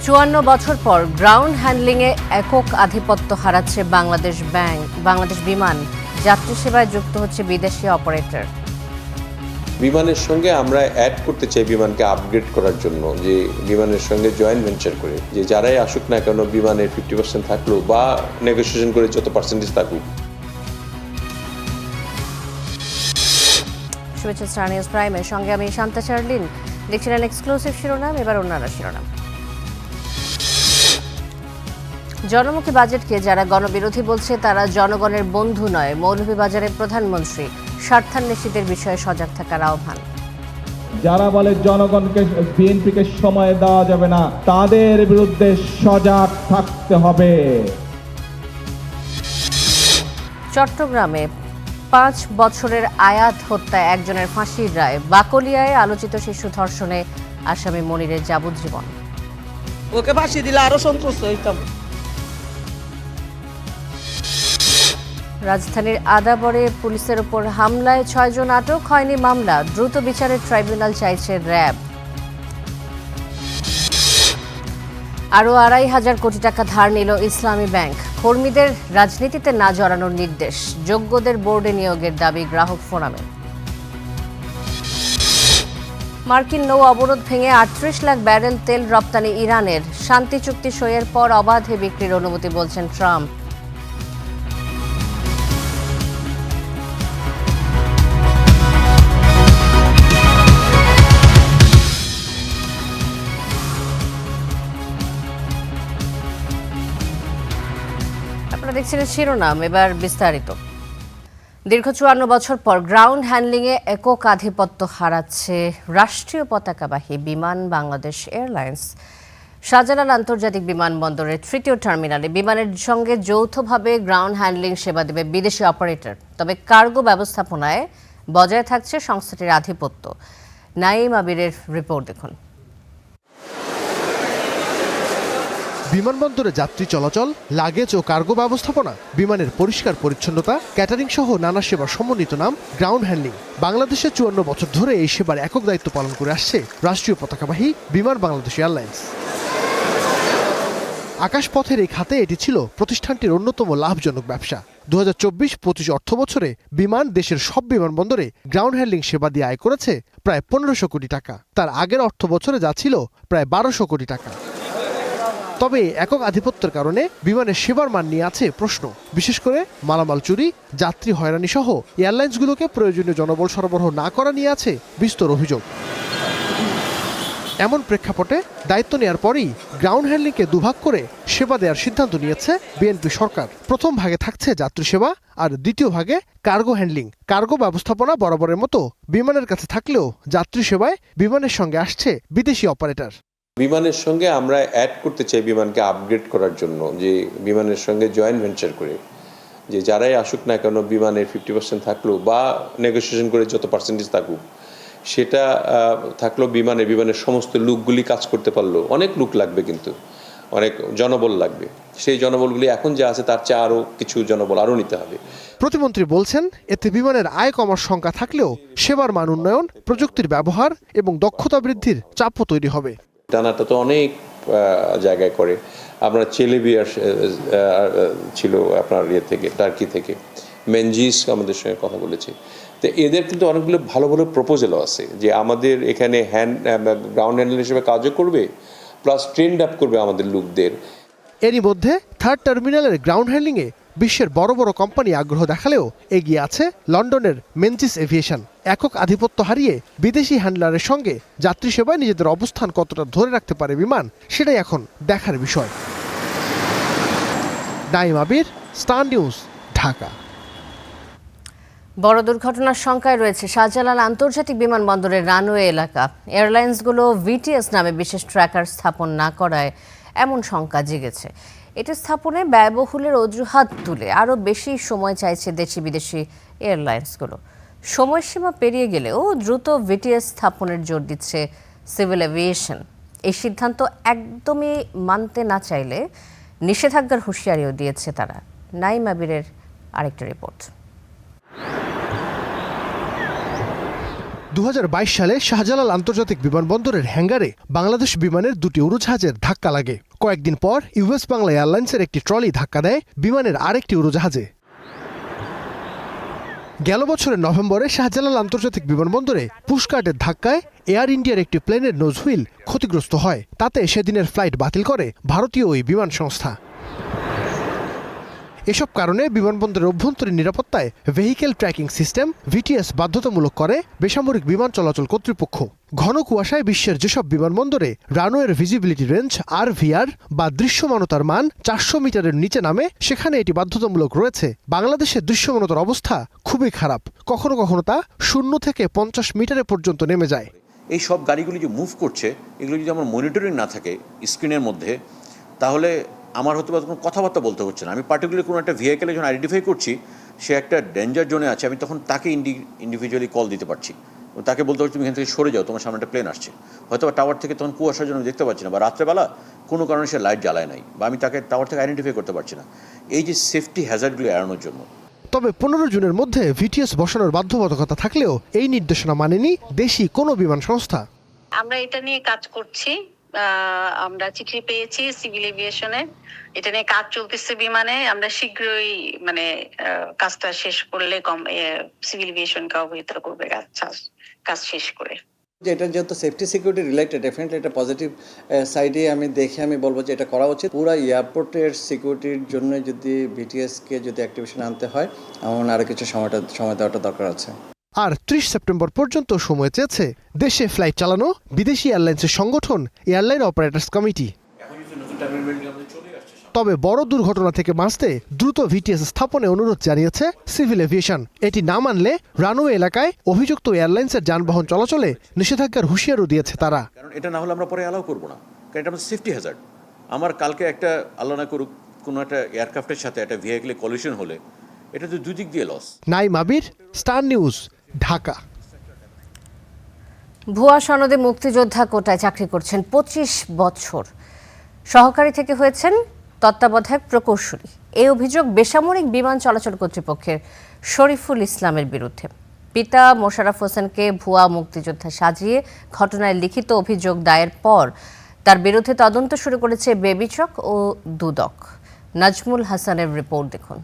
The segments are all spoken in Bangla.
৫৪ বছর পর গ্রাউন্ড হ্যান্ডলিংয়ে একক আধিপত্য হারাচ্ছে বাংলাদেশ বিমান। যাত্রী সেবায় যুক্ত হচ্ছে বিদেশি অপারেটর। বিমানের সঙ্গে আমরা অ্যাড করতে চাই বিমানকে আপগ্রেড করার জন্য, যে বিমানের সঙ্গে জয়েন্ট ভেঞ্চার করে, যে যারাই আসুক না কেন বিমানের 50% থাকলো বা নেগোসিয়েশন করে যত পার্সেন্টেজ থাকুক। শুভেচ্ছা স্টার নিউজ প্রাইমের সঙ্গে আমি শান্তা চার্লিন। দেখছিলেন এক্সক্লুসিভ শিরোনাম, এবার অন্যান্য শিরোনাম। জনমুখী বাজেটকে যারা গণবিরোধী বলছে তারা জনগণের বন্ধু নয়। মৌলভীবাজারের প্রধানমন্ত্রী স্বার্থান্বেষীদের বিষয়ে সজাগ থাকার আহ্বান। যারা বলে জনগণকে বিএনপিকে সময় দেওয়া যাবে না, তাদের বিরুদ্ধে সজাগ থাকতে হবে। চট্টগ্রামে 5 বছরের আয়াত হত্যায় একজনের ফাঁসির রায়। বাকলিয়ায় আলোচিত শিশু ধর্ষণে আসামি মনিরের যাবজ্জীবন। ওকে ফাঁসি দিলে আরো সন্তুষ্ট হইতাম। রাজধানীর আদাবরে পুলিশের ওপর হামলায় 6 জন আটক, হয়নি মামলা। দ্রুত বিচারের ট্রাইব্যুনাল চাইছে র্যাব। আরও 2,500 কোটি টাকা ধার নিল ইসলামী ব্যাংক। কর্মীদের রাজনীতিতে না জড়ানোর নির্দেশ। যোগ্যদের বোর্ডে নিয়োগের দাবি গ্রাহক ফোরামের। মার্কিন নৌ অবরোধ ভেঙে 38 লাখ ব্যারেল তেল রপ্তানি ইরানের। শান্তি চুক্তি সইয়ের পর অবাধে বিক্রির অনুমতি বলছেন ট্রাম্প। আপনারা দেখছিলেন শিরোনাম, এবার বিস্তারিত। দীর্ঘ 54 বছর পর গ্রাউন্ড হ্যান্ডলিংয়ে একক আধিপত্য হারাচ্ছে রাষ্ট্রীয় পতাকাবাহী বিমান বাংলাদেশ এয়ারলাইন্স। শাহজালাল আন্তর্জাতিক বিমানবন্দরের 3য় টার্মিনালে বিমানের সঙ্গে যৌথভাবে গ্রাউন্ড হ্যান্ডলিং সেবা দেবে বিদেশি অপারেটর। তবে কার্গো ব্যবস্থাপনায় বজায় থাকছে সংস্থাটির আধিপত্য। নাইম আবিরের রিপোর্ট দেখুন। বিমানবন্দরে যাত্রী চলাচল, লাগেজ ও কার্গো ব্যবস্থাপনা, বিমানের পরিষ্কার পরিচ্ছন্নতা, ক্যাটারিং সহ নানা সেবার সমন্বিত নাম গ্রাউন্ড হ্যান্ডলিং। বাংলাদেশে 54 বছর ধরে এই সেবার একক দায়িত্ব পালন করে আসছে রাষ্ট্রীয় পতাকাবাহী বিমান বাংলাদেশ এয়ারলাইন্স। আকাশপথের এই খাতে এটি ছিল প্রতিষ্ঠানটির অন্যতম লাভজনক ব্যবসা। 2024-25 অর্থ বছরে বিমান দেশের সব বিমানবন্দরে গ্রাউন্ড হ্যান্ডলিং সেবা দিয়ে আয় করেছে প্রায় 1500 কোটি টাকা। তার আগের অর্থ বছরে যা ছিল প্রায় 1200 কোটি টাকা। তবে একক আধিপত্যের কারণে বিমানের সেবার মান নিয়ে আছে প্রশ্ন। বিশেষ করে মালামাল চুরি, যাত্রী হয়রানি সহ এয়ারলাইন্সগুলোকে প্রয়োজনীয় জনবল সরবরাহ না করা নিয়ে আছে বিস্তর অভিযোগ। এমন প্রেক্ষাপটে দায়িত্ব নেওয়ার পরেই গ্রাউন্ড হ্যান্ডলিংকে দুভাগ করে সেবা দেওয়ার সিদ্ধান্ত নিয়েছে বিএনপি সরকার। প্রথম ভাগে থাকছে যাত্রী সেবা আর দ্বিতীয় ভাগে কার্গো হ্যান্ডলিং। কার্গো ব্যবস্থাপনা বরাবরের মতো বিমানের কাছে থাকলেও যাত্রী সেবায় বিমানের সঙ্গে আসছে বিদেশি অপারেটর। বিমানের সঙ্গে আমরা অ্যাড করতে চাই বিমানকে আপগ্রেড করার জন্য, যে বিমানের সঙ্গে জয়েন্ট ভেঞ্চার করে, যে যারাই আসুক না কেন বিমানের 50% থাকলো বা নেগোসিয়েশন করে যত পার্সেন্টেজ থাকুক, সেটা থাকলো বিমানের সমস্ত লুকগুলি কাজ করতে পারলো। অনেক লুক লাগবে, কিন্তু অনেক জনবল লাগবে। সেই জনবলগুলি এখন যা আছে তার চেয়ে আরও কিছু জনবল আরও নিতে হবে। প্রতিমন্ত্রী বলছেন, এতে বিমানের আয় কমার শঙ্কা থাকলেও সেবার মান উন্নয়ন, প্রযুক্তির ব্যবহার এবং দক্ষতা বৃদ্ধির চাপও তৈরি হবে। টানাটা তো অনেক জায়গায় করে। আপনার চেলেবিয়ার ছিল আপনার থেকে টার্কি থেকে, মেনজিস আমাদের সঙ্গে কথা বলেছে। তো এদের কিন্তু অনেকগুলো ভালো ভালো প্রপোজালও আছে, যে আমাদের এখানে গ্রাউন্ড হ্যান্ডেল হিসেবে কাজও করবে, প্লাস ট্রেন্ড আপ করবে আমাদের লোকদের। এরই মধ্যে 3rd টার্মিনালের গ্রাউন্ড হ্যান্ডলিংয়ে বিশ্বের বড় বড় কোম্পানি আগ্রহ দেখালেও এগিয়ে আছে লন্ডনের মেনজিস এভিয়েশন। একক আধিপত্য হারিয়ে বিদেশি হ্যান্ডলারের সঙ্গে যাত্রী সেবায় নিজেদের অবস্থান কতটা ধরে রাখতে পারে বিমান, সেটাই এখন দেখার বিষয়। নাইম আবির, স্টার নিউজ, ঢাকা। বড় দুর্ঘটনার শঙ্কায় রয়েছে শাহজালাল আন্তর্জাতিক বিমানবন্দরের রানওয়ে এলাকা। এয়ারলাইন্সগুলো ভিটিএস নামে বিশেষ ট্র্যাকার স্থাপন না করায় এমন শঙ্কা জেগেছে। এটি স্থাপনে ব্যয়বহুলের অজুহাত তুলে আরও বেশি সময় চাইছে দেশি বিদেশি এয়ারলাইন্সগুলো। সময়সীমা পেরিয়ে গেলেও দ্রুত ভিটিএস স্থাপনের জোর দিচ্ছে সিভিল এভিয়েশন। এই সিদ্ধান্ত একদমই মানতে না চাইলে নিষেধাজ্ঞার হুঁশিয়ারিও দিয়েছে তারা। নাইম আবিরের আরেকটা রিপোর্ট। 2022 সালে শাহজালাল আন্তর্জাতিক বিমানবন্দরের হ্যাঙ্গারে বাংলাদেশ বিমানের 2টি উড়োজাহাজের ধাক্কা লাগে। কয়েকদিন পর ইউএস বাংলা এয়ারলাইন্সের একটি ট্রলি ধাক্কা দেয় বিমানের আরেকটি উড়োজাহাজে। গেল বছরের নভেম্বরে শাহজালাল আন্তর্জাতিক বিমানবন্দরে পুশকার্টের ধাক্কায় এয়ার ইন্ডিয়ার একটি প্লেনের নোজ হুইল ক্ষতিগ্রস্ত হয়। তাতে সেদিনের ফ্লাইট বাতিল করে ভারতীয় ওই বিমান সংস্থা। এসব কারণে বিমানবন্দরের অভ্যন্তরীণ নিরাপত্তায় ভেহিকেল ট্র্যাকিং সিস্টেম ভিটিএস বাধ্যতামূলক করে বেসামরিক বিমান চলাচল কর্তৃপক্ষ। ঘন কুয়াশায় বিশ্বের যেসব বিমানবন্দরে রানওয়ের ভিজিবিলিটি রেঞ্জ RVR বা দৃশ্যমানতার মান 400 মিটারের নিচে নামে, সেখানে এটি বাধ্যতামূলক রয়েছে। বাংলাদেশের দৃশ্যমানতার অবস্থা খুবই খারাপ, কখনো কখনো তা 0 থেকে 50 মিটারে পর্যন্ত নেমে যায়। এই সব গাড়িগুলি যে মুভ করছে, এগুলো যদি আমার মনিটরিং না থাকে স্ক্রিনের মধ্যে, তাহলে আমার হয়তো কোনো কথাবার্তা বলতে হচ্ছে না। আমি পার্টিকুলার কোনো একটা ভেহিকেলে যখন আইডেন্টিফাই করছি সে একটা ডেঞ্জার জোনে আছে, আমি তখন তাকে ইন্ডিভিজুয়ালি কল দিতে পারছি, তাকে বলতে পারছি তুমি এখান থেকে সরে যাও, তোমার সামনে একটা প্লেন আসছে। হয়তো টাওয়ার থেকে তখন কুয়াশার জন্য দেখতে পাচ্ছি না, বা রাত্রেবেলা কোনো কারণে সে লাইট জ্বালায় নাই, বা আমি তাকে টাওয়ার থেকে আইডেন্টিফাই করতে পারছি না। এই যে সেফটি হ্যাজার্ডগুলো এড়ানোর জন্য। তবে 15 জুনের মধ্যে ভিটিএস বসানোর বাধ্যবাধকতা থাকলেও এই নির্দেশনা মানেনি দেশি কোনো বিমান সংস্থা। আমরা এটা নিয়ে কাজ করছি, আমরা চিঠি পেয়েছি সিভিল এভিয়েশনে, এটা নিয়ে কাজ চলতেছে বিমানে। আমরা শীঘ্রই কাজটা শেষ করলে সিভিল এভিয়েশনকে অবহিত করবে কাজ শেষ করে। এটা যেহেতু সেফটি সিকিউরিটি রিলেটেড, ডেফিনেটলি এটা পজিটিভ সাইডে আমি বলবো যে এটা করা উচিত। পুরো এয়ারপোর্টের সিকিউরিটির জন্য যদি ভিটিএসকে যদি অ্যাক্টিভেশন আনতে হয়, এমন আরও কিছু সময় দেওয়াটা দরকার আছে। আর 30 সেপ্টেম্বর পর্যন্ত সময় চেয়েছে দেশে ফ্লাইট চালানো বিদেশি এয়ারলাইন্সের সংগঠন এয়ারলাইন অপারেটরস কমিটি। তবে বড় দুর্ঘটনা থেকে বাঁচতে দ্রুত ভিটিএস স্থাপনে অনুরোধ জানিয়েছে সিভিল এভিয়েশন। এটি না মানলে রানওয়ে এলাকায় অভিযুক্ত এয়ারলাইন্সের যানবাহন চলাচলে নিষেধাজ্ঞার হুঁশিয়ারও দিয়েছে তারা। কারণ এটা না হলে আমরা পরে অ্যালাউ করবো না, কারণ এটা আমাদের সেফটি হ্যাজার্ড। আমার কালকে একটা আল্লাহ না করুক কোনো একটা এয়ারক্রাফটের সাথে একটা ভেহিকেলে কলিশন হলে এটা তো দুদিক দিয়ে লস। নাইম আবির, স্টার নিউজ, ঢাকা। ভুয়া সনদে মুক্তিযোদ্ধা কোটায় চাকরি করছেন 25 বছর, সহকারী থেকে হয়েছেন তত্ত্বাবধায়ক প্রকৌশলী। এই অভিযোগ বেসামরিক বিমান চলাচল কর্তৃপক্ষের শরীফুল ইসলামের বিরুদ্ধে। পিতা মোশাররফ হোসেনকে ভুয়া মুক্তিযোদ্ধা সাজিয়ে ঘটনায় লিখিত অভিযোগ দায়ের পর তার বিরুদ্ধে তদন্ত শুরু করেছে বেবিচক ও দুদক। নাজমুল হাসানের রিপোর্ট দেখুন।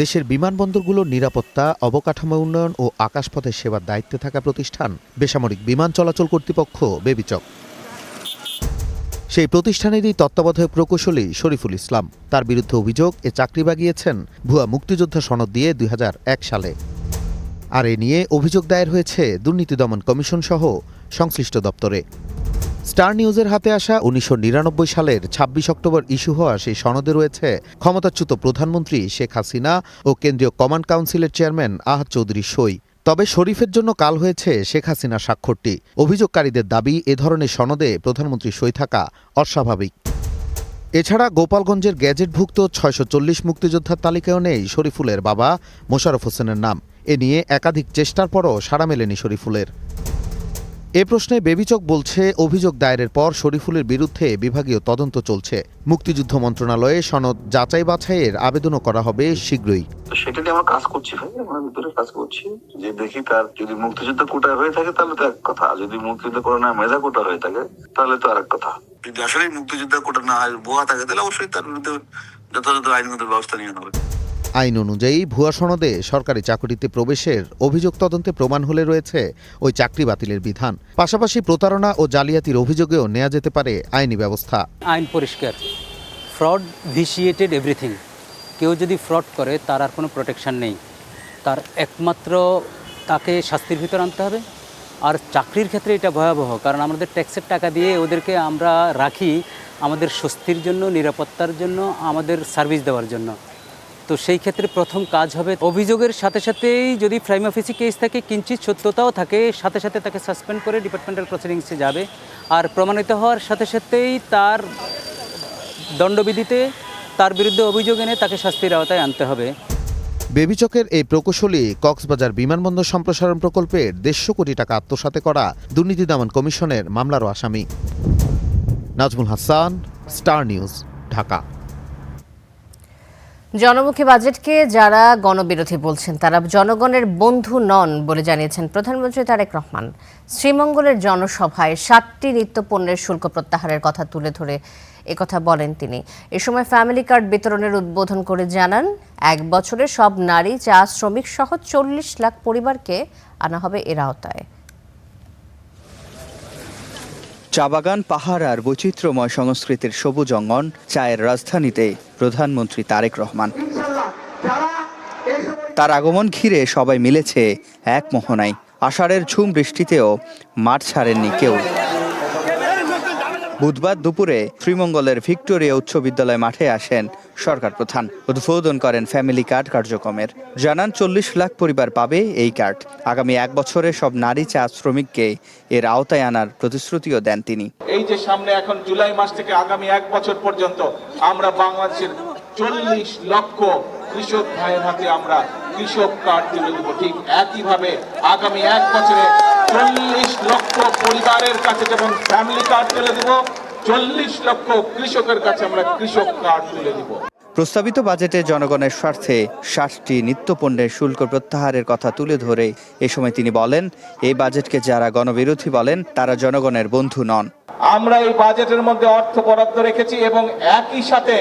দেশের বিমানবন্দরগুলোর নিরাপত্তা, অবকাঠামো উন্নয়ন ও আকাশপথের সেবার দায়িত্বে থাকা প্রতিষ্ঠান বেসামরিক বিমান চলাচল কর্তৃপক্ষ বেবিচক। সেই প্রতিষ্ঠানেরই তত্ত্বাবধায়ক প্রকৌশলী শরীফুল ইসলাম। তার বিরুদ্ধে অভিযোগ, এ চাকরি বাগিয়েছেন ভুয়া মুক্তিযোদ্ধা সনদ দিয়ে 2001 সালে। আর এ নিয়ে অভিযোগ দায়ের হয়েছে দুর্নীতি দমন কমিশন সহ সংশ্লিষ্ট দপ্তরে। স্টার নিউজের হাতে আসা 1999 সালের 26 অক্টোবর ইস্যু হওয়া সেই সনদে রয়েছে ক্ষমতাচ্যুত প্রধানমন্ত্রী শেখ হাসিনা ও কেন্দ্রীয় কমান্ড কাউন্সিলের চেয়ারম্যান আহাদ চৌধুরীর সই। তবে শরীফের জন্য কাল হয়েছে শেখ হাসিনার স্বাক্ষরটি। অভিযোগকারীদের দাবি, এ ধরনের সনদে প্রধানমন্ত্রীর সই থাকা অস্বাভাবিক। এছাড়া গোপালগঞ্জের গ্যাজেটভুক্ত 640 মুক্তিযোদ্ধার তালিকায়ও নেই শরীফুলের বাবা মোশাররফ হোসেনের নাম। এ নিয়ে একাধিক চেষ্টার পরও সাড়া মেলেনি শরীফুলের। এ প্রশ্নে বেবিচক বলছে, অভিযোগ দায়েরের পর শরীফুলের বিরুদ্ধে বিভাগীয় তদন্ত চলছে। মুক্তিযুদ্ধ মন্ত্রণালয়ে সনদ যাচাই বাছাইয়ের আবেদনও করা হবে শীঘ্রই। সেটা নিয়ে আমরা কাজ করছি ভাই, আমরা ভিতরে কাজ করছি যে দেখি তার যদি মুক্তিযুদ্ধ কোটায় হয়ে থাকে তাহলে তো এক কথা, যদি মুক্তিযুদ্ধ কোটা না মেধা কোটা হয়ে থাকে তাহলে তো আরেক কথা। যদি আসলে মুক্তিযুদ্ধ কোটা না হয়, ভুয়া থাকে, তাহলে অবশ্যই তার বিরুদ্ধে যথাযথ আইনগত ব্যবস্থা নিয়ে হবে। আইন অনুযায়ী ভুয়া সনদে সরকারি চাকরিতে প্রবেশের অভিযোগ তদন্তে প্রমাণ হলে রয়েছে ওই চাকরি বাতিলের বিধান। পাশাপাশি প্রতারণা ও জালিয়াতির অভিযোগেও নেওয়া যেতে পারে আইনি ব্যবস্থা। আইন পরিষ্কার, ফ্রড ভিসিয়েটেড এভরিথিং। কেউ যদি ফ্রড করে তার আর কোনো প্রোটেকশন নেই, তার একমাত্র তাকে শাস্তির ভিতর আনতে হবে। আর চাকরির ক্ষেত্রে এটা ভয়াবহ, কারণ আমাদের ট্যাক্সের টাকা দিয়ে ওদেরকে আমরা রাখি আমাদের স্বস্তির জন্য, নিরাপত্তার জন্য, আমাদের সার্ভিস দেওয়ার জন্য। তো সেই ক্ষেত্রে প্রথম কাজ হবে অভিযোগের সাথে সাথেই যদি প্রাইম অফিসি কেস থাকে, কিঞ্চিত সত্যতাও থাকে, সাথে সাথে তাকে সাসপেন্ড করে ডিপার্টমেন্টাল প্রসিডিংসে যাবে। আর প্রমাণিত হওয়ার সাথে সাথেই তার দণ্ডবিধিতে তার বিরুদ্ধে অভিযোগ এনে তাকে শাস্তির আওতায় আনতে হবে। বেবিচকের এই প্রকৌশলী কক্সবাজার বিমানবন্দর সম্প্রসারণ প্রকল্পের 150 কোটি টাকা আত্মসাতে করা দুর্নীতি দমন কমিশনের মামলারও আসামি। Nazmul Hasan, Star News, Dhaka. জনমুখী বাজেটকে যারা গণবিরোধী বলছেন তারা জনগণের বন্ধু নন বলে জানিয়েছেন প্রধানমন্ত্রী তারেক রহমান। শ্রীমঙ্গলের জনসভায় 7টি নিত্যপণ্যের শুল্ক প্রত্যাহারের কথা তুলে ধরে একথা বলেন তিনি। এ সময় ফ্যামিলি কার্ড বিতরণের উদ্বোধন করে জানান, 1 বছরে সব নারী, চা শ্রমিক সহ 40 লাখ পরিবারকে আনা হবে এর আওতায়। চা বাগান, পাহাড় আর বৈচিত্র্যময় সংস্কৃতির সবুজ অঙ্গন চায়ের রাজধানীতে প্রধানমন্ত্রী তারেক রহমান। তার আগমন ঘিরে সবাই মিলেছে এক মোহনায়। আষাঢ়ের ঝুম বৃষ্টিতেও মাঠ ছাড়েননি কেউ। বুধবার দুপুরে শ্রীমঙ্গলের ভিক্টোরিয়া উচ্চ বিদ্যালয় মাঠে আসেন সরকার প্রধান। উদ্বোধন করেন ফ্যামিলি কার্ড কার্যক্রমের। জানান 40 লাখ পরিবার পাবে এই কার্ড। আগামী 1 বছরে সব নারী, চা শ্রমিককে এর আওতায় আনার প্রতিশ্রুতিও দেন তিনি। এই যে সামনে এখন জুলাই মাস থেকে আগামী 1 বছর পর্যন্ত আমরা বাংলাদেশের 40 লক্ষ কৃষক ভাইয়ের হাতে আমরা কৃষক কার্ড তুলে দেব। ঠিক একইভাবে আগামী 1 বছরে 40 লক্ষ পরিবারের কাছে যেমন ফ্যামিলি কার্ড তুলে দেব, 40 লক্ষ কৃষকের কাছে আমরা কৃষক কার্ড তুলে দেব। প্রস্তাবিত বাজেটে জনগণের স্বার্থে 7টি নিত্যপণ্যের শুল্ক প্রত্যাহারের কথা তুলে ধরে এ সময় তিনি বলেন, এই বাজেটকে যারা গণবিরোধী বলেন তারা জনগণের বন্ধু নন। আমরা এই বাজেটের মধ্যে অর্থ বরাদ্দ রেখেছি এবং একই সাথে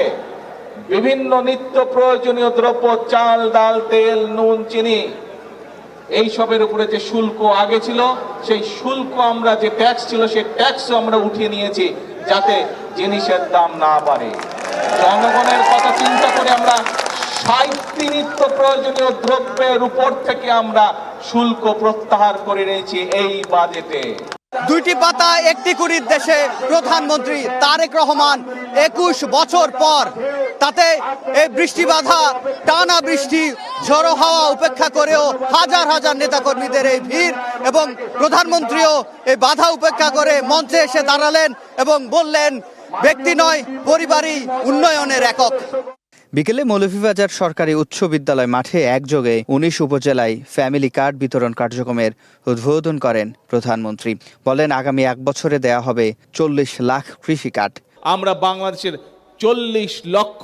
বিভিন্ন নিত্য প্রয়োজনীয় দ্রব্য, চাল, ডাল, তেল, নুন, চিনি, এইসবের উপরে যে শুল্ক আগে ছিল সেই শুল্ক আমরা, যে ট্যাক্স ছিল সেই ট্যাক্সও আমরা উঠিয়ে নিয়েছি যাতে জিনিসের দাম না বাড়ে। জনগণের কথা চিন্তা করে আমরা 60টি নিত্য প্রয়োজনীয় দ্রব্যের উপর থেকে আমরা শুল্ক প্রত্যাহার করে নিয়েছি এই বাজেটে। 2টি পাতা 1টি কুড়ির দেশে প্রধানমন্ত্রী তারেক রহমান 21 বছর পর, তাতে এই বৃষ্টি বাধা, টানা বৃষ্টি, ঝড়ো হাওয়া উপেক্ষা করেও হাজার হাজার নেতাকর্মীদের এই ভিড়, এবং প্রধানমন্ত্রীও এই বাধা উপেক্ষা করে মঞ্চে এসে দাঁড়ালেন এবং বললেন, ব্যক্তি নয়, পরিবারই উন্নয়নের একক। বিকেলে মৌলভীবাজার সরকারি উচ্চ বিদ্যালয় মাঠে একযোগে 19 উপজেলায় ফ্যামিলি কার্ড বিতরণ কার্যক্রমের উদ্বোধন করেন প্রধানমন্ত্রী। বলেন, আগামী 1 বছরে দেয়া হবে 40 লাখ কৃষি কার্ড। আমরা বাংলাদেশের 40 লক্ষ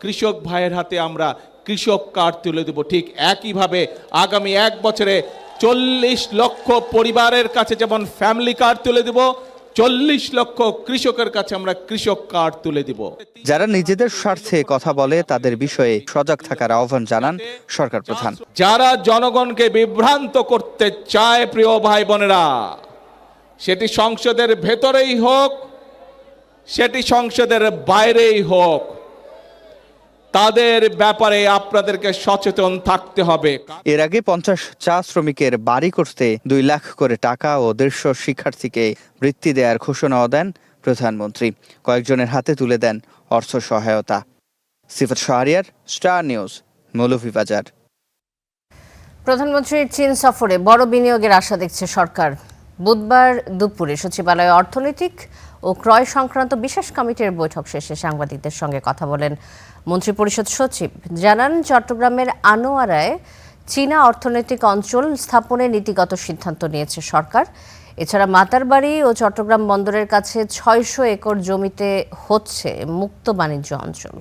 কৃষক ভাইয়ের হাতে আমরা কৃষক কার্ড তুলে দেব। ঠিক একইভাবে আগামী 1 বছরে 40 লক্ষ পরিবারের কাছে যেমন ফ্যামিলি কার্ড তুলে দেব, 40 লক্ষ কৃষকের কাছে আমরা কৃষক কার্ড তুলে দিব। যারা নিজেদের স্বার্থে কথা বলে তাদের বিষয়ে সজাগ থাকার আহ্বান জানান সরকার প্রধান। যারা জনগণকে বিভ্রান্ত করতে চায়, প্রিয় ভাই বোনেরা, সেটি সংসদের ভেতরেই হোক, সেটি সংসদের বাইরেই হোক, তাদের ব্যাপারে আপনাদেরকে সচেতন থাকতে হবে। এর আগে 50 চা শ্রমিকের বাড়ি করতে 2 লাখ করে টাকা ও 150 শিক্ষার্থীকে বৃত্তি দেওয়ার ঘোষণাও দেন প্রধানমন্ত্রী। কয়েকজনের হাতে তুলে দেন অর্থ সহায়তা। সিফাত শাহরিয়ার, স্টার নিউজ, মৌলভীবাজার। প্রধানমন্ত্রীর চীন সফরে বড় বিনিয়োগের আশা দেখছে সরকার। বুধবার দুপুরে সচিবালয়ে অর্থনৈতিক ও ক্রয় সংক্রান্ত বিশেষ কমিটির বৈঠক শেষে সাংবাদিকদের সঙ্গে কথা বলেন মন্ত্রিপরিষদ সচিব। জানান, চট্টগ্রামের আনোয়ারায় চীনা অর্থনৈতিক অঞ্চল স্থাপনের নীতিগত সিদ্ধান্ত নিয়েছে সরকার। এছাড়া মাতারবাড়ি ও চট্টগ্রাম বন্দরের কাছে 600 একর জমিতে হচ্ছে মুক্ত বাণিজ্য অঞ্চল।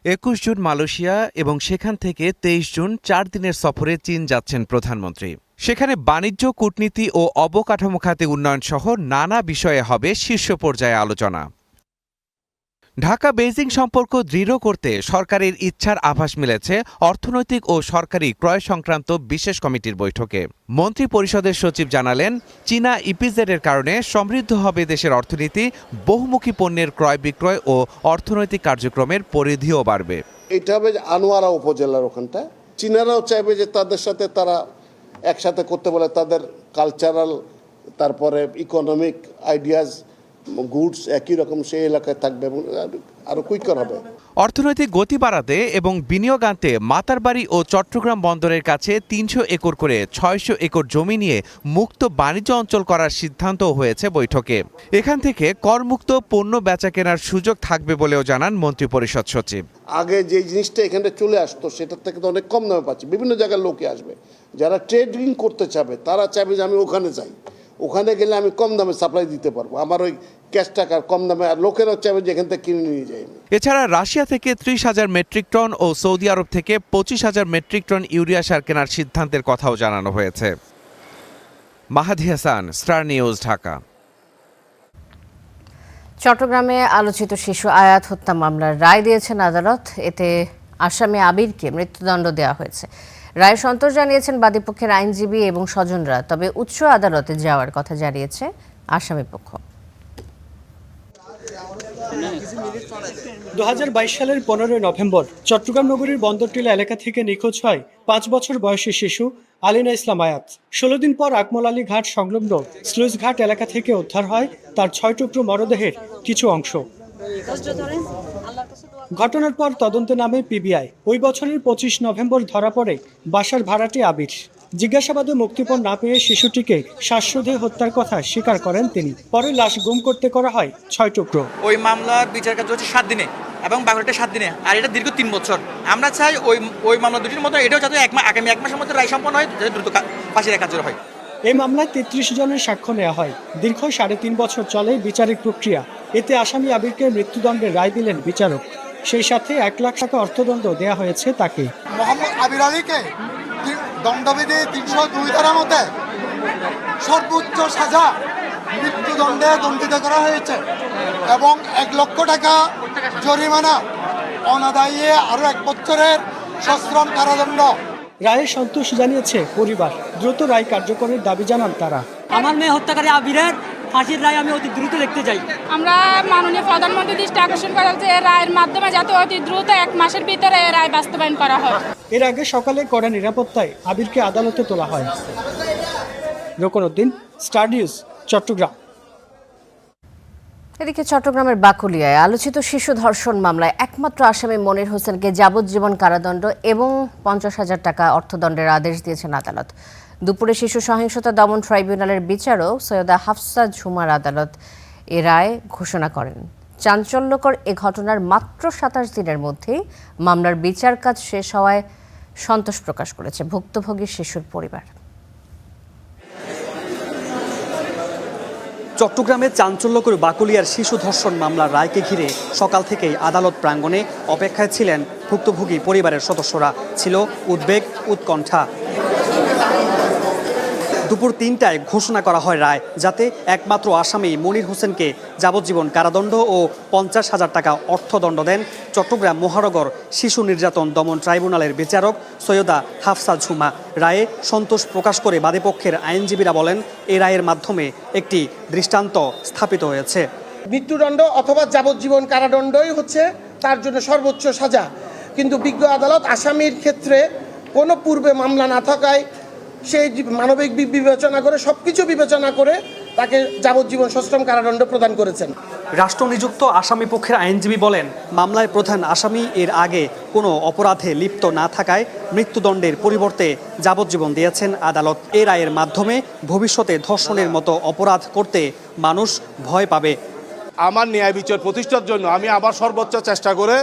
21 জুন মালয়েশিয়া এবং সেখান থেকে 23 জুন 4 দিনের সফরে চীন যাচ্ছেন প্রধানমন্ত্রী। সেখানে বাণিজ্য, কূটনীতি ও অবকাঠামো খাতে উন্নয়ন সহ নানা বিষয়ে হবে শীর্ষ পর্যায়ে আলোচনা। ঢাকা বেইজিং সম্পর্ক দৃঢ় করতে সরকারের ইচ্ছার আভাস মিলেছে অর্থনৈতিক ও সরকারি ক্রয় সংক্রান্ত বিশেষ কমিটির বৈঠকে। মন্ত্রী পরিষদের সচিব জানালেন, চীনা ইপিজেডের কারণে সমৃদ্ধ হবে দেশের অর্থনীতি, বহুমুখী পণ্যের ক্রয় বিক্রয় ও অর্থনৈতিক কার্যক্রমের পরিধিও বাড়বে। এটা হবে আনোয়ারা উপজেলার ওখানটা। চীনারাও চাইবে যে তাদের সাথে তারা একসাথে করতে বলে, তাদের কালচারাল, তারপরে ইকোনমিক আইডিয়াজ, গুডস একই রকম সেই এলাকায় থাকবে এবং আরো কুইকার হবে। অর্থনৈতিক গতি বাড়াতে এবং বিনিয়োগ আনতে মাতারবাড়ি ও চট্টগ্রাম বন্দরের কাছে 300 একর করে 600 একর জমি নিয়ে মুক্ত বাণিজ্য অঞ্চল করার সিদ্ধান্তও হয়েছে বৈঠকে। এখান থেকে করমুক্ত পণ্য বেচা কেনার সুযোগ থাকবে বলেও জানান মন্ত্রিপরিষদ সচিব। আগে যে জিনিসটা এখানে চলে আসতো সেটার থেকে তো অনেক কম দামে পাচ্ছি। বিভিন্ন জায়গার লোকে আসবে, যারা ট্রেডিং করতে চাবে তারা চাইবে যে আমি ওখানে যাই, ওখানে গেলে আমি কম দামে সাপ্লাই দিতে পারবো, আমার ওই ক্যাশ টাকার কম দামে, আর লোকেরাও চাইবে যে এখান থেকে কিনে নিয়ে যাই। এছাড়া রাশিয়া থেকে 30,000 মেট্রিক টন ও সৌদি আরব থেকে 25,000 মেট্রিক টন ইউরিয়া সার কেনার সিদ্ধান্তের কথাও জানানো হয়েছে। মাহাদি হাসান, স্টার নিউজ, ঢাকা। চট্টগ্রামে আলোচিত শিশু আয়াত হত্যা মামলার রায় দিয়েছেন আদালত। এতে আসামি আবিরকে মৃত্যুদণ্ড দেওয়া হয়েছে। রায়ে সন্তোষ জানিয়েছেন বাদীপক্ষের আইনজীবী এবং স্বজনরা, তবে উচ্চ আদালতে যাওয়ার কথা জানিয়েছে আসামি পক্ষ। 2022 সালের 15 নভেম্বর চট্টগ্রাম নগরীর বন্দরটিলা এলাকা থেকে নিখোঁজ হয় 5 বছর বয়সী শিশু আলিনা ইসলাম আয়াত। 16 দিন পর আকমল আলী ঘাট সংলগ্ন স্লুইস ঘাট এলাকা থেকে উদ্ধার হয় তার 6 টুকরো মরদেহের কিছু অংশ। ঘটনার পর তদন্তে নামে পিবিআই। ওই বছরের 25 নভেম্বর ধরা পড়ে বাসার ভাড়াটি আবির। জিজ্ঞাসাবাদে মুক্তিপণ না পেয়ে শিশুটিকে শ্বাসরোধে হত্যার কথা স্বীকার করেন তিনি। পরে লাশ গুম করতে করা হয় 6 টুকরো। ওই মামলার বিচার কার্য হচ্ছে 7 দিনে এবং বাকিটা 7 দিনে, আর এটা দীর্ঘ 3 বছর। আমরা চাই ওই মামলা দুটির মতো এটাও যাতে আগামী 1 মাসের মধ্যে রায় সম্পন্ন হয়, যাতে দ্রুত ফাঁসির কার্য হয়। এই মামলায় 33 জনের সাক্ষ্য নেওয়া হয়। দীর্ঘ 3.5 বছর চলে বিচারিক প্রক্রিয়া। এতে আসামি আবিরকে মৃত্যুদণ্ডের রায় দিলেন বিচারক। সেই সাথে 1 লাখ টাকা অর্থদণ্ড দেওয়া হয়েছে তাকে। মোহাম্মদ আবির আলীকে দণ্ডবিধি 302 ধারার মধ্যে সর্বোচ্চ সাজা মৃত্যুদণ্ডে দণ্ডিত করা হয়েছে এবং 1 লক্ষ টাকা জরিমানা, অনাদায়ী আরও 1 বছরের সশ্রম কারাদণ্ড। রায়ে সন্তোষ জানিয়েছে পরিবার। দ্রুত রায় কার্যকরের দাবি জানান তারা। আমার মেয়ে হত্যাকারী আবিরের ফাঁসির রায় আমি অতি দ্রুত দেখতে চাই। আমরা মাননীয় প্রধানমন্ত্রীর দৃষ্টি আকর্ষণ করা হচ্ছে এর রায়ের মাধ্যমে যাতে অতি দ্রুত 1 মাসের ভিতরে এর রায় বাস্তবায়ন করা হয়। এর আগে সকালে কড়া নিরাপত্তায় আবিরকে আদালতে তোলা হয়। Rokonuddin, Star News, Chittagong. এদিকে চট্টগ্রামের বাকুলিয়ায় আলোচিত শিশু ধর্ষণ মামলায় একমাত্র আসামি মনির হোসেনকে যাবজ্জীবন কারাদণ্ড এবং 50,000 টাকা অর্থদণ্ডের আদেশ দিয়েছেন আদালত। দুপুরে শিশু সহিংসতা দমন ট্রাইব্যুনালের বিচারক সৈয়দা হাফসা ঝুমার আদালত এ রায় ঘোষণা করেন। চাঞ্চল্যকর এ ঘটনার মাত্র 27 দিনের মধ্যেই মামলার বিচার কাজ শেষ হওয়ায় সন্তোষ প্রকাশ করেছে ভুক্তভোগী শিশুর পরিবার। চট্টগ্রামে চাঞ্চল্যকর বাকুলিয়ার শিশু ধর্ষণ মামলার রায়কে ঘিরে সকাল থেকেই আদালত প্রাঙ্গণে অপেক্ষায় ছিলেন ভুক্তভোগী পরিবারের সদস্যরা। ছিল উদ্বেগ, উৎকণ্ঠা। দুপুর 3টায় ঘোষণা করা হয় রায়, যাতে একমাত্র আসামি মনির হোসেনকে যাবজ্জীবন কারাদণ্ড ও 50,000 টাকা অর্থদণ্ড দেন চট্টগ্রাম মহানগর শিশু নির্যাতন দমন ট্রাইব্যুনালের বিচারক সৈয়দা হাফসা ঝুমা। রায়ে সন্তোষ প্রকাশ করে বাদীপক্ষের আইনজীবীরা বলেন, এই রায়ের মাধ্যমে একটি দৃষ্টান্ত স্থাপিত হয়েছে। মৃত্যুদণ্ড অথবা যাবজ্জীবন কারাদণ্ডই হচ্ছে তার জন্য সর্বোচ্চ সাজা, কিন্তু বিজ্ঞ আদালত আসামির ক্ষেত্রে কোনো পূর্বে মামলা না থাকায় সেই মানবিক বিবেচনা করে সবকিছু বিবেচনা করে তাকে যাবজ্জীবন সশ্রম কারাদণ্ড প্রদান করেছেন। রাষ্ট্রনিযুক্ত আসামি পক্ষের আইনজীবী বলেন, মামলায় প্রধান আসামি এর আগে কোনো অপরাধে লিপ্ত না থাকায় মৃত্যুদণ্ডের পরিবর্তে যাবজ্জীবন দিয়েছেন আদালত। এ রায়ের মাধ্যমে ভবিষ্যতে ধর্ষণের মতো অপরাধ করতে মানুষ ভয় পাবে। আমার ন্যায় বিচার প্রতিষ্ঠার জন্য আমি আবার সর্বোচ্চ চেষ্টা করে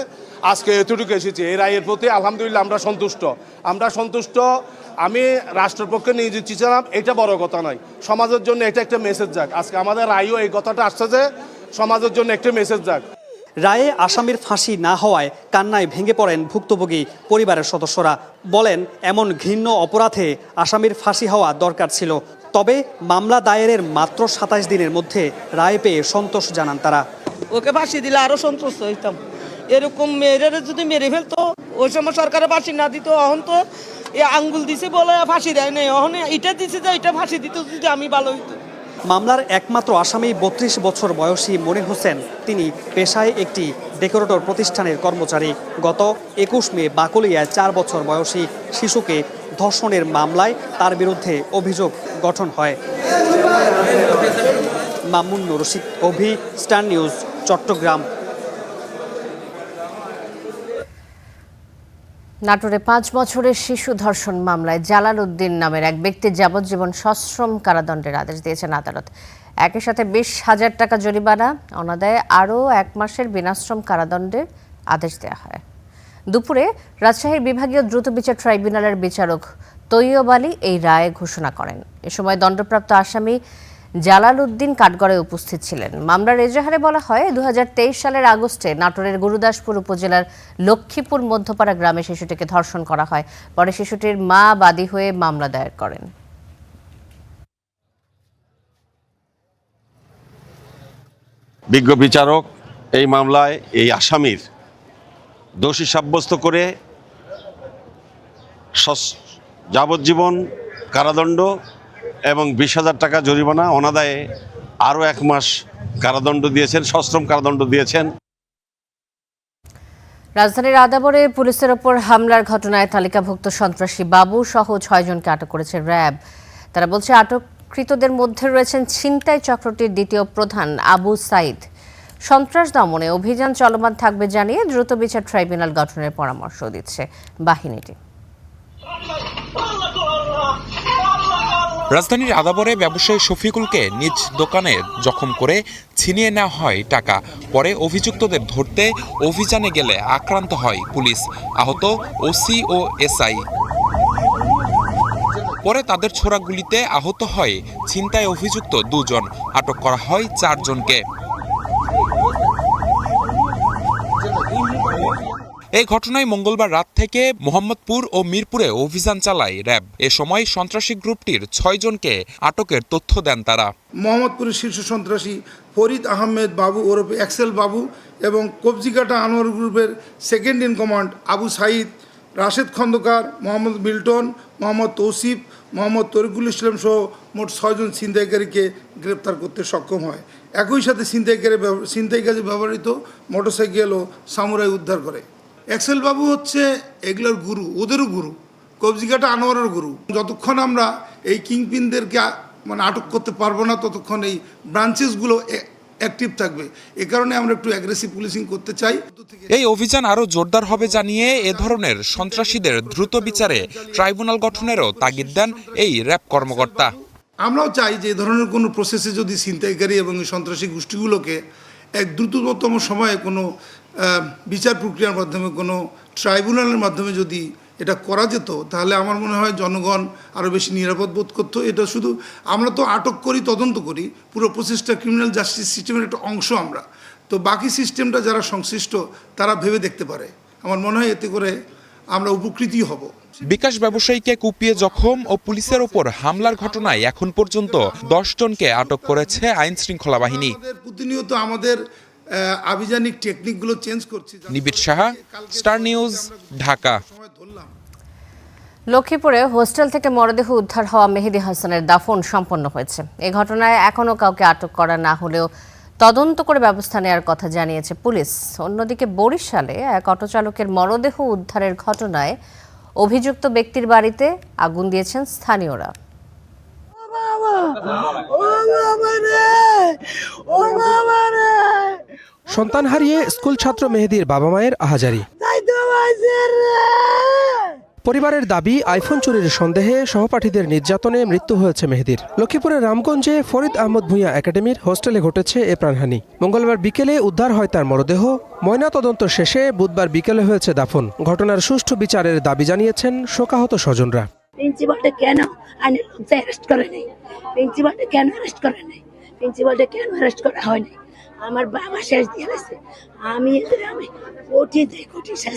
আজকে এতটুকু এসেছি। এই রায়ের প্রতি আলহামদুলিল্লাহ আমরা সন্তুষ্ট। আমি রাষ্ট্রপক্ষে নিয়োজিত ছিলাম, এটা বড় কথা নয়, সমাজের জন্য এটা একটা মেসেজ যাক। আজকে আমাদের রায়ও এই কথাটা আসছে যে সমাজের জন্য একটা মেসেজ যাক। রায়ে আসামির ফাঁসি না হওয়ায় কান্নায় ভেঙে পড়েন ভুক্তভোগী পরিবারের সদস্যরা। বলেন, এমন ঘৃণ্য অপরাধে আসামির ফাঁসি হওয়া দরকার ছিল। তবে মামলা দায়েরের মাত্র 27 দিনের মধ্যে রায় পেয়ে সন্তোষ জানান তারা। ওকে ফাঁসি দিলে আরো সন্তুষ্ট হইতাম। এরকম মেয়েরা যদি মেরে ফেলতো, ওই সময় সরকারের ফাঁসি না দিত, অহন তো আঙ্গুল দিছে বলে ফাঁসি দেয় নাই, অহন এটা দিছে যে এটা ফাঁসি দিত, যদি আমি ভালো হইতো। মামলার একমাত্র আসামি 32 বছর বয়সী মনির হোসেন। তিনি পেশায় একটি ডেকোরেটর প্রতিষ্ঠানের কর্মচারী। গত 21 মে বাকুলিয়ায় 4 বছর বয়সী শিশুকে ধর্ষণের মামলায় তার বিরুদ্ধে অভিযোগ গঠন হয়। মামুন রশিদ, অভি, স্টার নিউজ, চট্টগ্রাম। নাটোরে 5 বছরের শিশু ধর্ষণ মামলায় জালাল উদ্দিন নামের এক ব্যক্তির যাবজ্জীবন সশ্রম কারাদণ্ডের আদেশ দিয়েছেন আদালত। একই সাথে 20,000 টাকা জরিমানা, অনাদায়ে আরও 1 মাসের বিনাশ্রম কারাদণ্ডের আদেশ দেওয়া হয়। দুপুরে রাজশাহীর বিভাগীয় দ্রুত বিচার ট্রাইব্যুনালের বিচারক তৈয়ব আলী এই রায় ঘোষণা করেন। এ সময় দণ্ডপ্রাপ্ত আসামি জালাল উদ্দিন কাঠগড়ে উপস্থিত ছিলেন। মামলার এজাহারে বলা হয় 2023 সালের আগস্টে নাটোরের গুরুদাসপুর উপজেলার লক্ষ্মীপুর মধ্যপাড়া গ্রামে শিশুটিকে ধর্ষণ করা হয়। পরে শিশুটির মা বাদী হয়ে মামলা দায়ের করেন। বিজ্ঞ বিচারক এই মামলায় এই আসামির দোষী সাব্যস্ত করে যাবজ্জীবন কারাদণ্ড এবং 20,000 টাকা জরিমানা, অনাদায়ে আরও 1 মাস কারাদণ্ড দিয়েছেন, সশ্রম কারাদণ্ড দিয়েছেন। রাজধানীর আদাবরে পুলিশের ওপর হামলার ঘটনায় তালিকাভুক্ত সন্ত্রাসী বাবু সহ 6 জনকে আটক করেছে র্যাব। তারা বলছে আটককৃতদের মধ্যে রয়েছেন ছিনতাই চক্রটির দ্বিতীয় প্রধান আবু সাইদ। সন্ত্রাস দমনে অভিযান চলমান থাকবে জানিয়ে দ্রুত বিচার ট্রাইব্যুনাল গঠনের পরামর্শ দিচ্ছে বাহিনীটি। রাজধানীর আদাবরে ব্যবসায়ী শফিকুলকে নিজ দোকানে জখম করে ছিনিয়ে নেওয়া হয় টাকা। পরে অভিযুক্তদের ধরতে অভিযানে গেলে আক্রান্ত হয় পুলিশ, আহত ওসি ও এসআই। পরে তাদের ছোড়া গুলিতে আহত হয় ছিনতাই অভিযুক্ত 2 জন, আটক করা হয় 4 জনকে। এই ঘটনায় মঙ্গলবার রাত থেকে মোহাম্মদপুর ও মিরপুরে অভিযান চালায় র্যাব। এ সময় সন্ত্রাসী গ্রুপটির 6 জনকে আটকের তথ্য দেন তারা। মোহাম্মদপুরের শীর্ষ সন্ত্রাসী ফরিদ আহমেদ বাবু ওরফে এক্সেল বাবু এবং কবজিকাটা আনোয়ার গ্রুপের second in command Abu Sayeed, Rashed Khandaker, Mohammad Milton, Mohammad Tousif, Mohammad Tarikul Islam সহ মোট 6 জন ছিনতাইকারীকে গ্রেপ্তার করতে সক্ষম হয়। একই সাথে ছিনতাই কাজে ব্যবহৃত মোটরসাইকেল ও সামুরাই উদ্ধার করে। এক্সেল বাবু হচ্ছে এগুলোর গুরু, ওদেরও গুরু, কবজিকাটা আনোয়ারের গুরু। যতক্ষণ আমরা এই কিংপিনদেরকে আটক করতে পারবো না, ততক্ষণ এই ব্রাঞ্চেসগুলো অ্যাক্টিভ থাকবে। এ কারণে আমরা একটু অ্যাগ্রেসিভ পুলিশিং করতে চাই। এই অভিযান আরও জোরদার হবে জানিয়ে এ ধরনের সন্ত্রাসীদের দ্রুত বিচারে ট্রাইব্যুনাল গঠনেরও তাগিদ দেন এই র্যাব কর্মকর্তা। আমরাও চাই যে এ ধরনের কোনো প্রসেসে যদি ছিনতাইকারী এবং সন্ত্রাসী গোষ্ঠীগুলোকে এক দ্রুততম সময়ে কোনো বিচার প্রক্রিয়ার মাধ্যমে, কোনো ট্রাইব্যুনালের মাধ্যমে যদি এটা করা যেত, তাহলে আমার মনে হয় জনগণ আরও বেশি নিরাপদ বোধ করতো। এটা শুধু আমরা তো আটক করি, তদন্ত করি, পুরো প্রসেসটা ক্রিমিনাল জাস্টিস সিস্টেমের একটা অংশ আমরা। তো বাকি সিস্টেমটা যারা সংশ্লিষ্ট তারা ভেবে দেখতে পারে। আমার মনে হয় এতে করে আমরা উপকৃতই হব। বিকাশ ব্যবসায়ীকে কুপিয়ে জখম ও পুলিশের ওপর হামলার ঘটনায় এখন পর্যন্ত 10 জনকে আটক করেছে আইন শৃঙ্খলা বাহিনী। প্রতিনিয়ত আমাদের আভিযানিক টেকনিকগুলো চেঞ্জ করছি। নিবিড় সাহা, স্টার নিউজ, ঢাকা। লক্ষ্মীপুরে হোস্টেল থেকে মরদেহ উদ্ধার হওয়া মেহেদী হাসানের দাফন সম্পন্ন হয়েছে। এ ঘটনায় এখনও কাউকে আটক করা না হলেও তদন্ত করে ব্যবস্থা নেওয়ার কথা জানিয়েছে পুলিশ। অন্যদিকে বরিশালে এক অটোচালকের মরদেহ উদ্ধারের ঘটনায় অভিযুক্ত ব্যক্তির বাড়িতে আগুন দিয়েছেন স্থানীয়রা। সন্তান হারিয়ে স্কুল ছাত্র মেহেদীর বাবা মায়ের আহাজারি। পরিবারের দাবি, আইফোন চুরির সন্দেহে সহপাঠীদের নির্যাতনে মৃত্যু হয়েছে মেহেদীর। লক্ষ্মীপুরের রামগঞ্জে ফরিদ আহমদ ভূঁইয়া একাডেমির হোস্টেলে ঘটেছে এ প্রাণহানি। মঙ্গলবার বিকেলে উদ্ধার হয় তার মরদেহ। ময়নাতদন্ত শেষে বুধবার বিকেলে হয়েছে দাফন। ঘটনার সুষ্ঠু বিচারের দাবি জানিয়েছেন শোকাহত স্বজনরা। প্রিন্সিপালটা কেন অ্যারেস্ট করে নাই? প্রিন্সিপালটা কেন অ্যারেস্ট করে নাই? প্রিন্সিপালটা কেন অ্যারেস্ট করা হয়নি? আমার বাবা শেষ দিয়ে গেছে, আমি কোটি শেষ।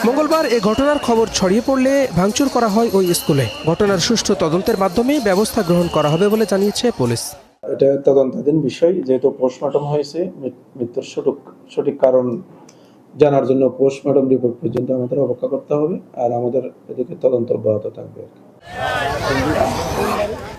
মঙ্গলবার এ ঘটনার খবর ছড়িয়ে পড়লে ভাঙচুর করা হয় ওই স্কুলে। ঘটনার সুষ্ঠু তদন্তের মাধ্যমে ব্যবস্থা গ্রহণ করা হবে বলে জানিয়েছে পুলিশ। এটা তদন্তাধীন বিষয়, যেহেতু পোস্টমর্টম হয়েছে, মৃত্যুর সঠিক কারণ জানার জন্য পোস্টমর্টম রিপোর্ট পর্যন্ত আমাদের অপেক্ষা করতে হবে, আর আমাদের এদিকে তদন্ত অব্যাহত থাকবে।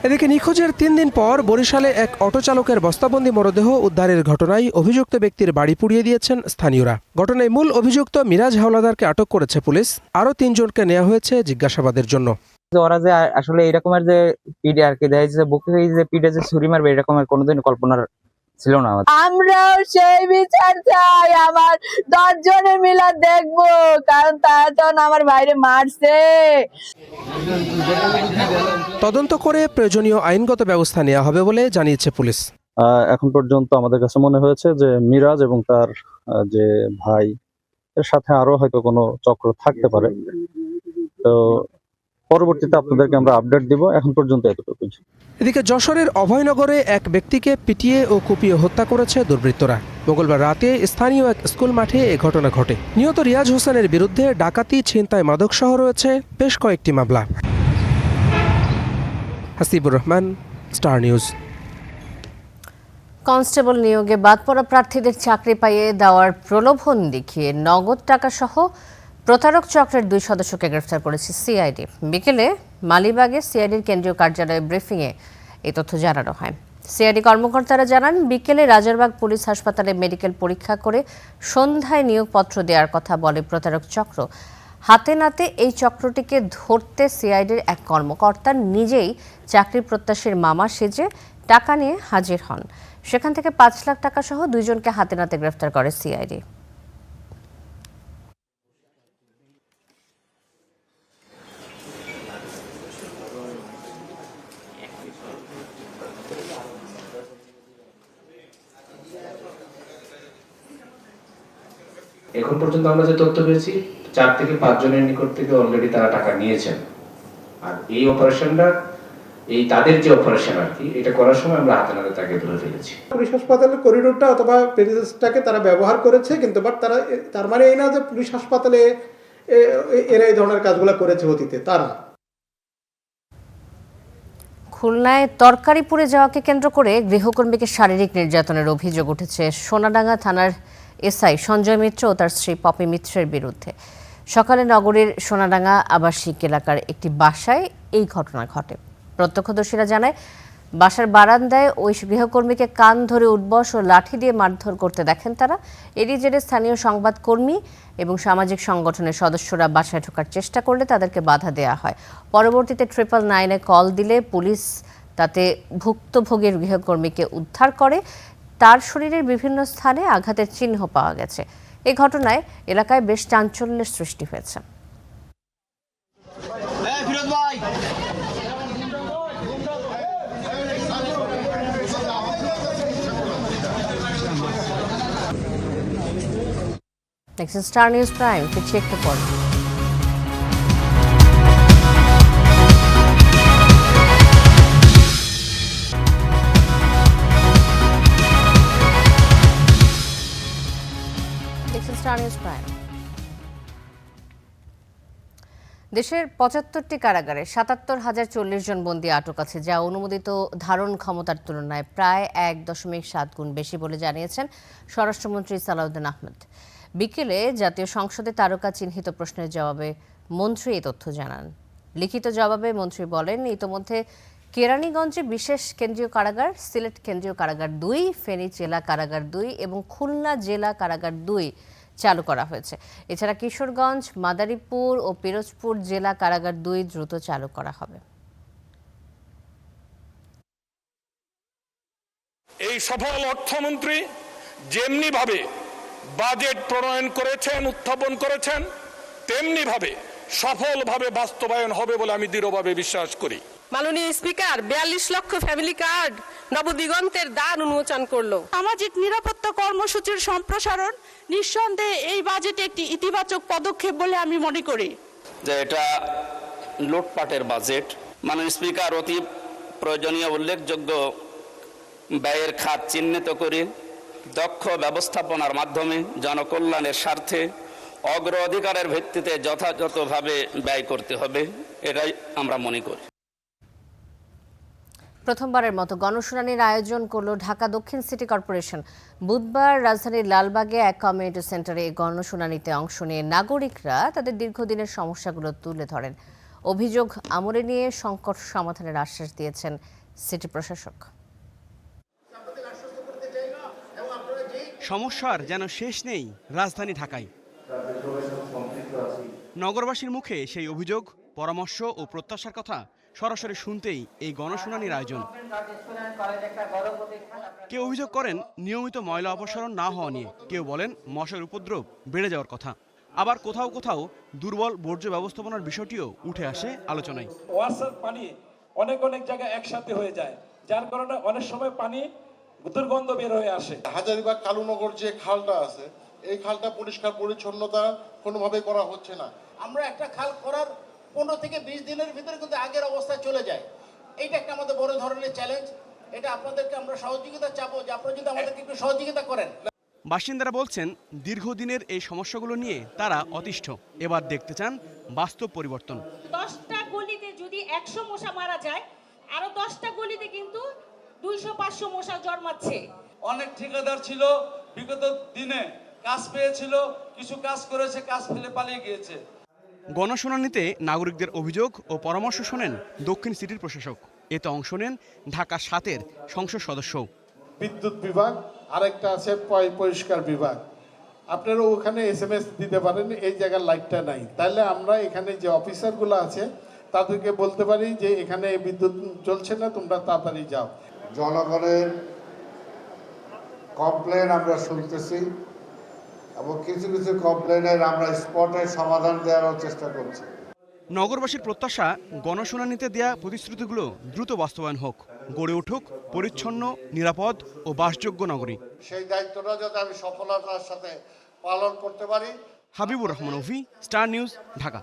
এদিকে নিখোঁজের 3 দিন পর বরিশালে এক অটোচালকের বস্তাবন্দি মরদেহ উদ্ধারের ঘটনায় অভিযুক্ত ব্যক্তির বাড়ি পুড়িয়ে দিয়েছেন স্থানীয়রা। ঘটনায় মূল অভিযুক্ত মিরাজ হাওলাদারকে আটক করেছে পুলিশ। আরও 3 জনকে নেওয়া হয়েছে জিজ্ঞাসাবাদের জন্য। ওরা যে আসলে এরকমের যে পিডে আর কি দেয় যে বুকে যে পিডে যে ছুরি মারবে, এরকমের কোনোদিন কল্পনার ছিল না। আমরাও সেই বিচার চাই, আমার 10 জনে মিলা দেখবো, কারণ তারা তখন আমার বাইরে মারছে। তদন্ত করে প্রয়োজনীয় আইনগত ব্যবস্থা নেওয়া হবে বলে জানিয়েছে পুলিশ। এখন পর্যন্ত আমাদের কাছে মনে হয়েছে যে মিরাজ এবং তার যে ভাই এর সাথে আরো হয়তো কোনো চক্র থাকতে পারে। তো পরবর্তীতে আপনাদেরকে আমরা আপডেট দিব। এখন পর্যন্ত এতটুকু। এদিকে যশোরের অভয়নগরে এক ব্যক্তিকে পিটিয়ে ও কুপিয়ে হত্যা করেছে দুর্বৃত্তরা। মঙ্গলবার রাতে স্থানীয় এক স্কুল মাঠে এ ঘটনা ঘটে। নিহত রিয়াজ হোসেনের বিরুদ্ধে ডাকাতি, ছিনতাই, মাদকসহ রয়েছে বেশ কয়েকটি মামলা। Hasibur Rahman, star news. Constable নিয়োগে বাদ পড়া প্রার্থীদের চাকরি পাইয়ে দেওয়ার প্রলোভন দেখিয়ে নগদ টাকা সহ প্রতারক চক্রের 2 সদস্যকে গ্রেফতার করেছে সিআইডি। বিকেলে মালিবাগে সিআইডির কেন্দ্রীয় কার্যালয়ে ব্রিফিংয়ে এই তথ্য জানানো হয়। সিআইডি কর্মকর্তারা জানান, বিকেলে রাজারবাগ পুলিশ হাসপাতালে মেডিকেল পরীক্ষা করে সন্ধ্যায় নিয়োগপত্র দেওয়ার কথা বলে প্রতারক চক্র। হাতে নাতে এই চক্রটিকে ধরতে সিআইডির এক কর্মকর্তা নিজেই চাকরি প্রত্যাশীর মামা সেজে টাকা নিয়ে হাজির হন। সেখান থেকে 5 লাখ টাকা সহ 2 জনকে হাতে নাতে গ্রেফতার করে সিআইডি। এখন পর্যন্ত আমরা যে তথ্য পেয়েছি 4 থেকে 5 জনের নিকট থেকে অলরেডি তারা টাকা নিয়েছেন। আর এই অপারেশনটা তাদের যে অপারেশন আর কি, এটা করার সময় আমরা হাতে নাতে তাকে ধরে ফেলেছি। পুলিশ হাসপাতালের করিডোরটা অথবা প্রেমিসেসটাকে তারা ব্যবহার করেছে, কিন্তু তার মানে এই না যে পুলিশ হাসপাতালে এরা এই ধরনের কাজগুলো করেছে অতীতে, তারা। খুলনায় তরকারি পুড়ে যাওয়াকে কেন্দ্র করে গৃহকর্মীকে শারীরিক নির্যাতনের অভিযোগ উঠেছে সোনাডাঙ্গা থানার এসআই সঞ্জয় মিত্র ও তার স্ত্রী পপি মিত্রের বিরুদ্ধে। সকালে নগরীর সোনাডাঙ্গা আবাসিক এলাকার একটি বাসায় এই ঘটনা ঘটে। প্রত্যক্ষদর্শীরা জানায়, বাসার বারান্দায় ওই গৃহকর্মীকে কান ধরে উঠবস ও লাঠি দিয়ে মারধর করতে দেখেন তারা। এরই জেরে স্থানীয় সংবাদকর্মী এবং সামাজিক সংগঠনের সদস্যরা বাসায় ঢোকার চেষ্টা করলে তাদেরকে বাধা দেওয়া হয়। পরবর্তীতে 999-এ কল দিলে পুলিশ তাতে ভুক্তভোগীর গৃহকর্মীকে উদ্ধার করে। তার শরীরের বিভিন্ন স্থানে আঘাতের চিহ্ন পাওয়া গেছে। এই ঘটনায় এলাকায় বেশ চাঞ্চল্যের সৃষ্টি হয়েছে। দেখছেন স্টার নিউজ প্রাইম, ফিরছি একটু পর। দেশের 75টি কারাগারে 77,040 জন বন্দী আটক আছে, যা অনুমোদিত ধারণ ক্ষমতার তুলনায় প্রায় 1.7 গুণ বেশি বলে জানিয়েছেন স্বরাষ্ট্রমন্ত্রী সালাউদ্দিন আহমেদ। বিকেলে জাতীয় সংসদে তারকা চিহ্নিত প্রশ্নের জবাবে মন্ত্রী এই তথ্য জানান। লিখিত জবাবে মন্ত্রী বলেন, ইতোমধ্যে কেরানীগঞ্জে বিশেষ কেন্দ্রীয় কারাগার, সিলেট কেন্দ্রীয় কারাগার 2, ফেনী জেলা কারাগার 2 এবং খুলনা জেলা কারাগার 2 চালু করা হয়েছে। এছাড়া কিশোরগঞ্জ, মাদারীপুর ও পিরোজপুর জেলা কারাগার 2 দ্রুত চালু করা হবে। এই সফল অর্থমন্ত্রী যেমনি ভাবে বাজেট প্রণয়ন করেছেন, উত্থাপন করেছেন, তেমনি ভাবে সফলভাবে বাস্তবায়ন হবে বলে আমি দৃঢ়ভাবে বিশ্বাস করি। মাননীয় স্পিকার 42 লক্ষ ফ্যামিলি কার্ড নবদিগন্তের দ্বার উন্মোচন করলো। সামাজিক নিরাপত্তা কর্মসূচির সম্প্রসারণ নিঃসন্দেহে এই বাজেটে একটি ইতিবাচক পদক্ষেপ বলে আমি মনে করি। যে এটা লুটপাটের বাজেট। মাননীয় স্পিকার অতি প্রয়োজনীয় উল্লেখযোগ্য ব্যয়ের খাত চিহ্নিত করে দক্ষ ব্যবস্থাপনার মাধ্যমে জনকল্যাণের স্বার্থে অগ্রাধিকারের ভিত্তিতে যথাযথভাবে ব্যয় করতে হবে, এটাই আমরা মনে করি। প্রথমবারের মতো গণশুনানির আয়োজন করল ঢাকা দক্ষিণ সিটি কর্পোরেশন। বুধবার রাজধানীর লালবাগে এক কমিউনিটি সেন্টারে গণশুনানিতে অংশ নিয়ে নাগরিকরা তাদের দীর্ঘদিনের সমস্যাগুলো তুলে ধরেন। অভিযোগ আমলে নিয়ে সংকট সমাধানের আশ্বাস দিয়েছেন সিটি প্রশাসক। সমস্যার যেন শেষ নেই রাজধানী ঢাকায়। নগরবাসীর মুখে সেই অভিযোগ, পরামর্শ ও প্রত্যাশার কথা সরাসরি শুনতেই এই গণশুনানির আয়োজন। কেউ অভিযোগ করেন নিয়মিত ময়লা অপসারণ না হওয়া নিয়ে, কেউ বলেন মশার উপদ্রব বেড়ে যাওয়ার কথা, আবার কোথাও কোথাও দুর্বল বর্জ্য ব্যবস্থাপনার বিষয়টিও উঠে আসে আলোচনায়। ওয়াসার পানি অনেক জায়গায় একসাথে হয়ে যায়, যার কারণে অনেক সময় পানি দুর্গন্ধ বের হয়ে আসে। হাজারীবাগ কালুনগর যে খালটা আছে, এই খালটা পরিষ্কার পরিচ্ছন্নতা কোনোভাবে করা হচ্ছে না। আমরা একটা খাল করার 15 থেকে 20 দিনের ভিতরে কিন্তু আগের অবস্থায় চলে যায়। এইটা একটা আমাদের বড় ধরনের চ্যালেঞ্জ। এটা আপনাদেরকে আমরা সহযোগিতা চাবো যে আপনারা যদি আমাদেরকে একটু সহযোগিতা করেন। বাসিন্দারা বলছেন দীর্ঘদিনের এই সমস্যাগুলো নিয়ে তারা অতিষ্ঠ। এবার দেখতে চান বাস্তব পরিবর্তন। 10টা গলিতে যদি 100 মশা মারা যায়, আরো 10টা গলিতে কিন্তু 200-500 মশা জন্মাচ্ছে। অনেক ঠিকাদার ছিল, বিগত দিনে কাজ পেয়েছিল, কিছু কাজ করেছে, কাজ ফেলে পালিয়ে গিয়েছে। গণশুনানিতে নাগরিকদের অভিযোগ ও পরামর্শ শোনেন দক্ষিণ সিটির প্রশাসক। এতে অংশ নেন ঢাকা 7-এর সংসদ সদস্য। বিদ্যুৎ বিভাগ, আরেকটা আছে পরিষ্কার বিভাগ। আপনারা ওখানে SMS দিতে পারেন এই জায়গার লাইটটা নাই, তাহলে আমরা এখানে যে অফিসারগুলো আছে তাদেরকে বলতে পারি যে এখানে বিদ্যুৎ চলছে না, তোমরা তাড়াতাড়ি যাও। জনগণের কমপ্লেন আমরা শুনতেছি এবং কিছু কিছু কমপ্লেনের আমরা স্পটে সমাধান দেওয়ার চেষ্টা করছি। নগরবাসীর প্রত্যাশা, গণশুনানিতে দেয়া প্রতিশ্রুতিগুলো দ্রুত বাস্তবায়ন হোক, গড়ে উঠুক পরিচ্ছন্ন, নিরাপদ ও বাসযোগ্য নগরী। সেই দায়িত্বটা যাতে আমি সফলতার সাথে পালন করতে পারি। হাবিবুর রহমান অভি, স্টার নিউজ, ঢাকা।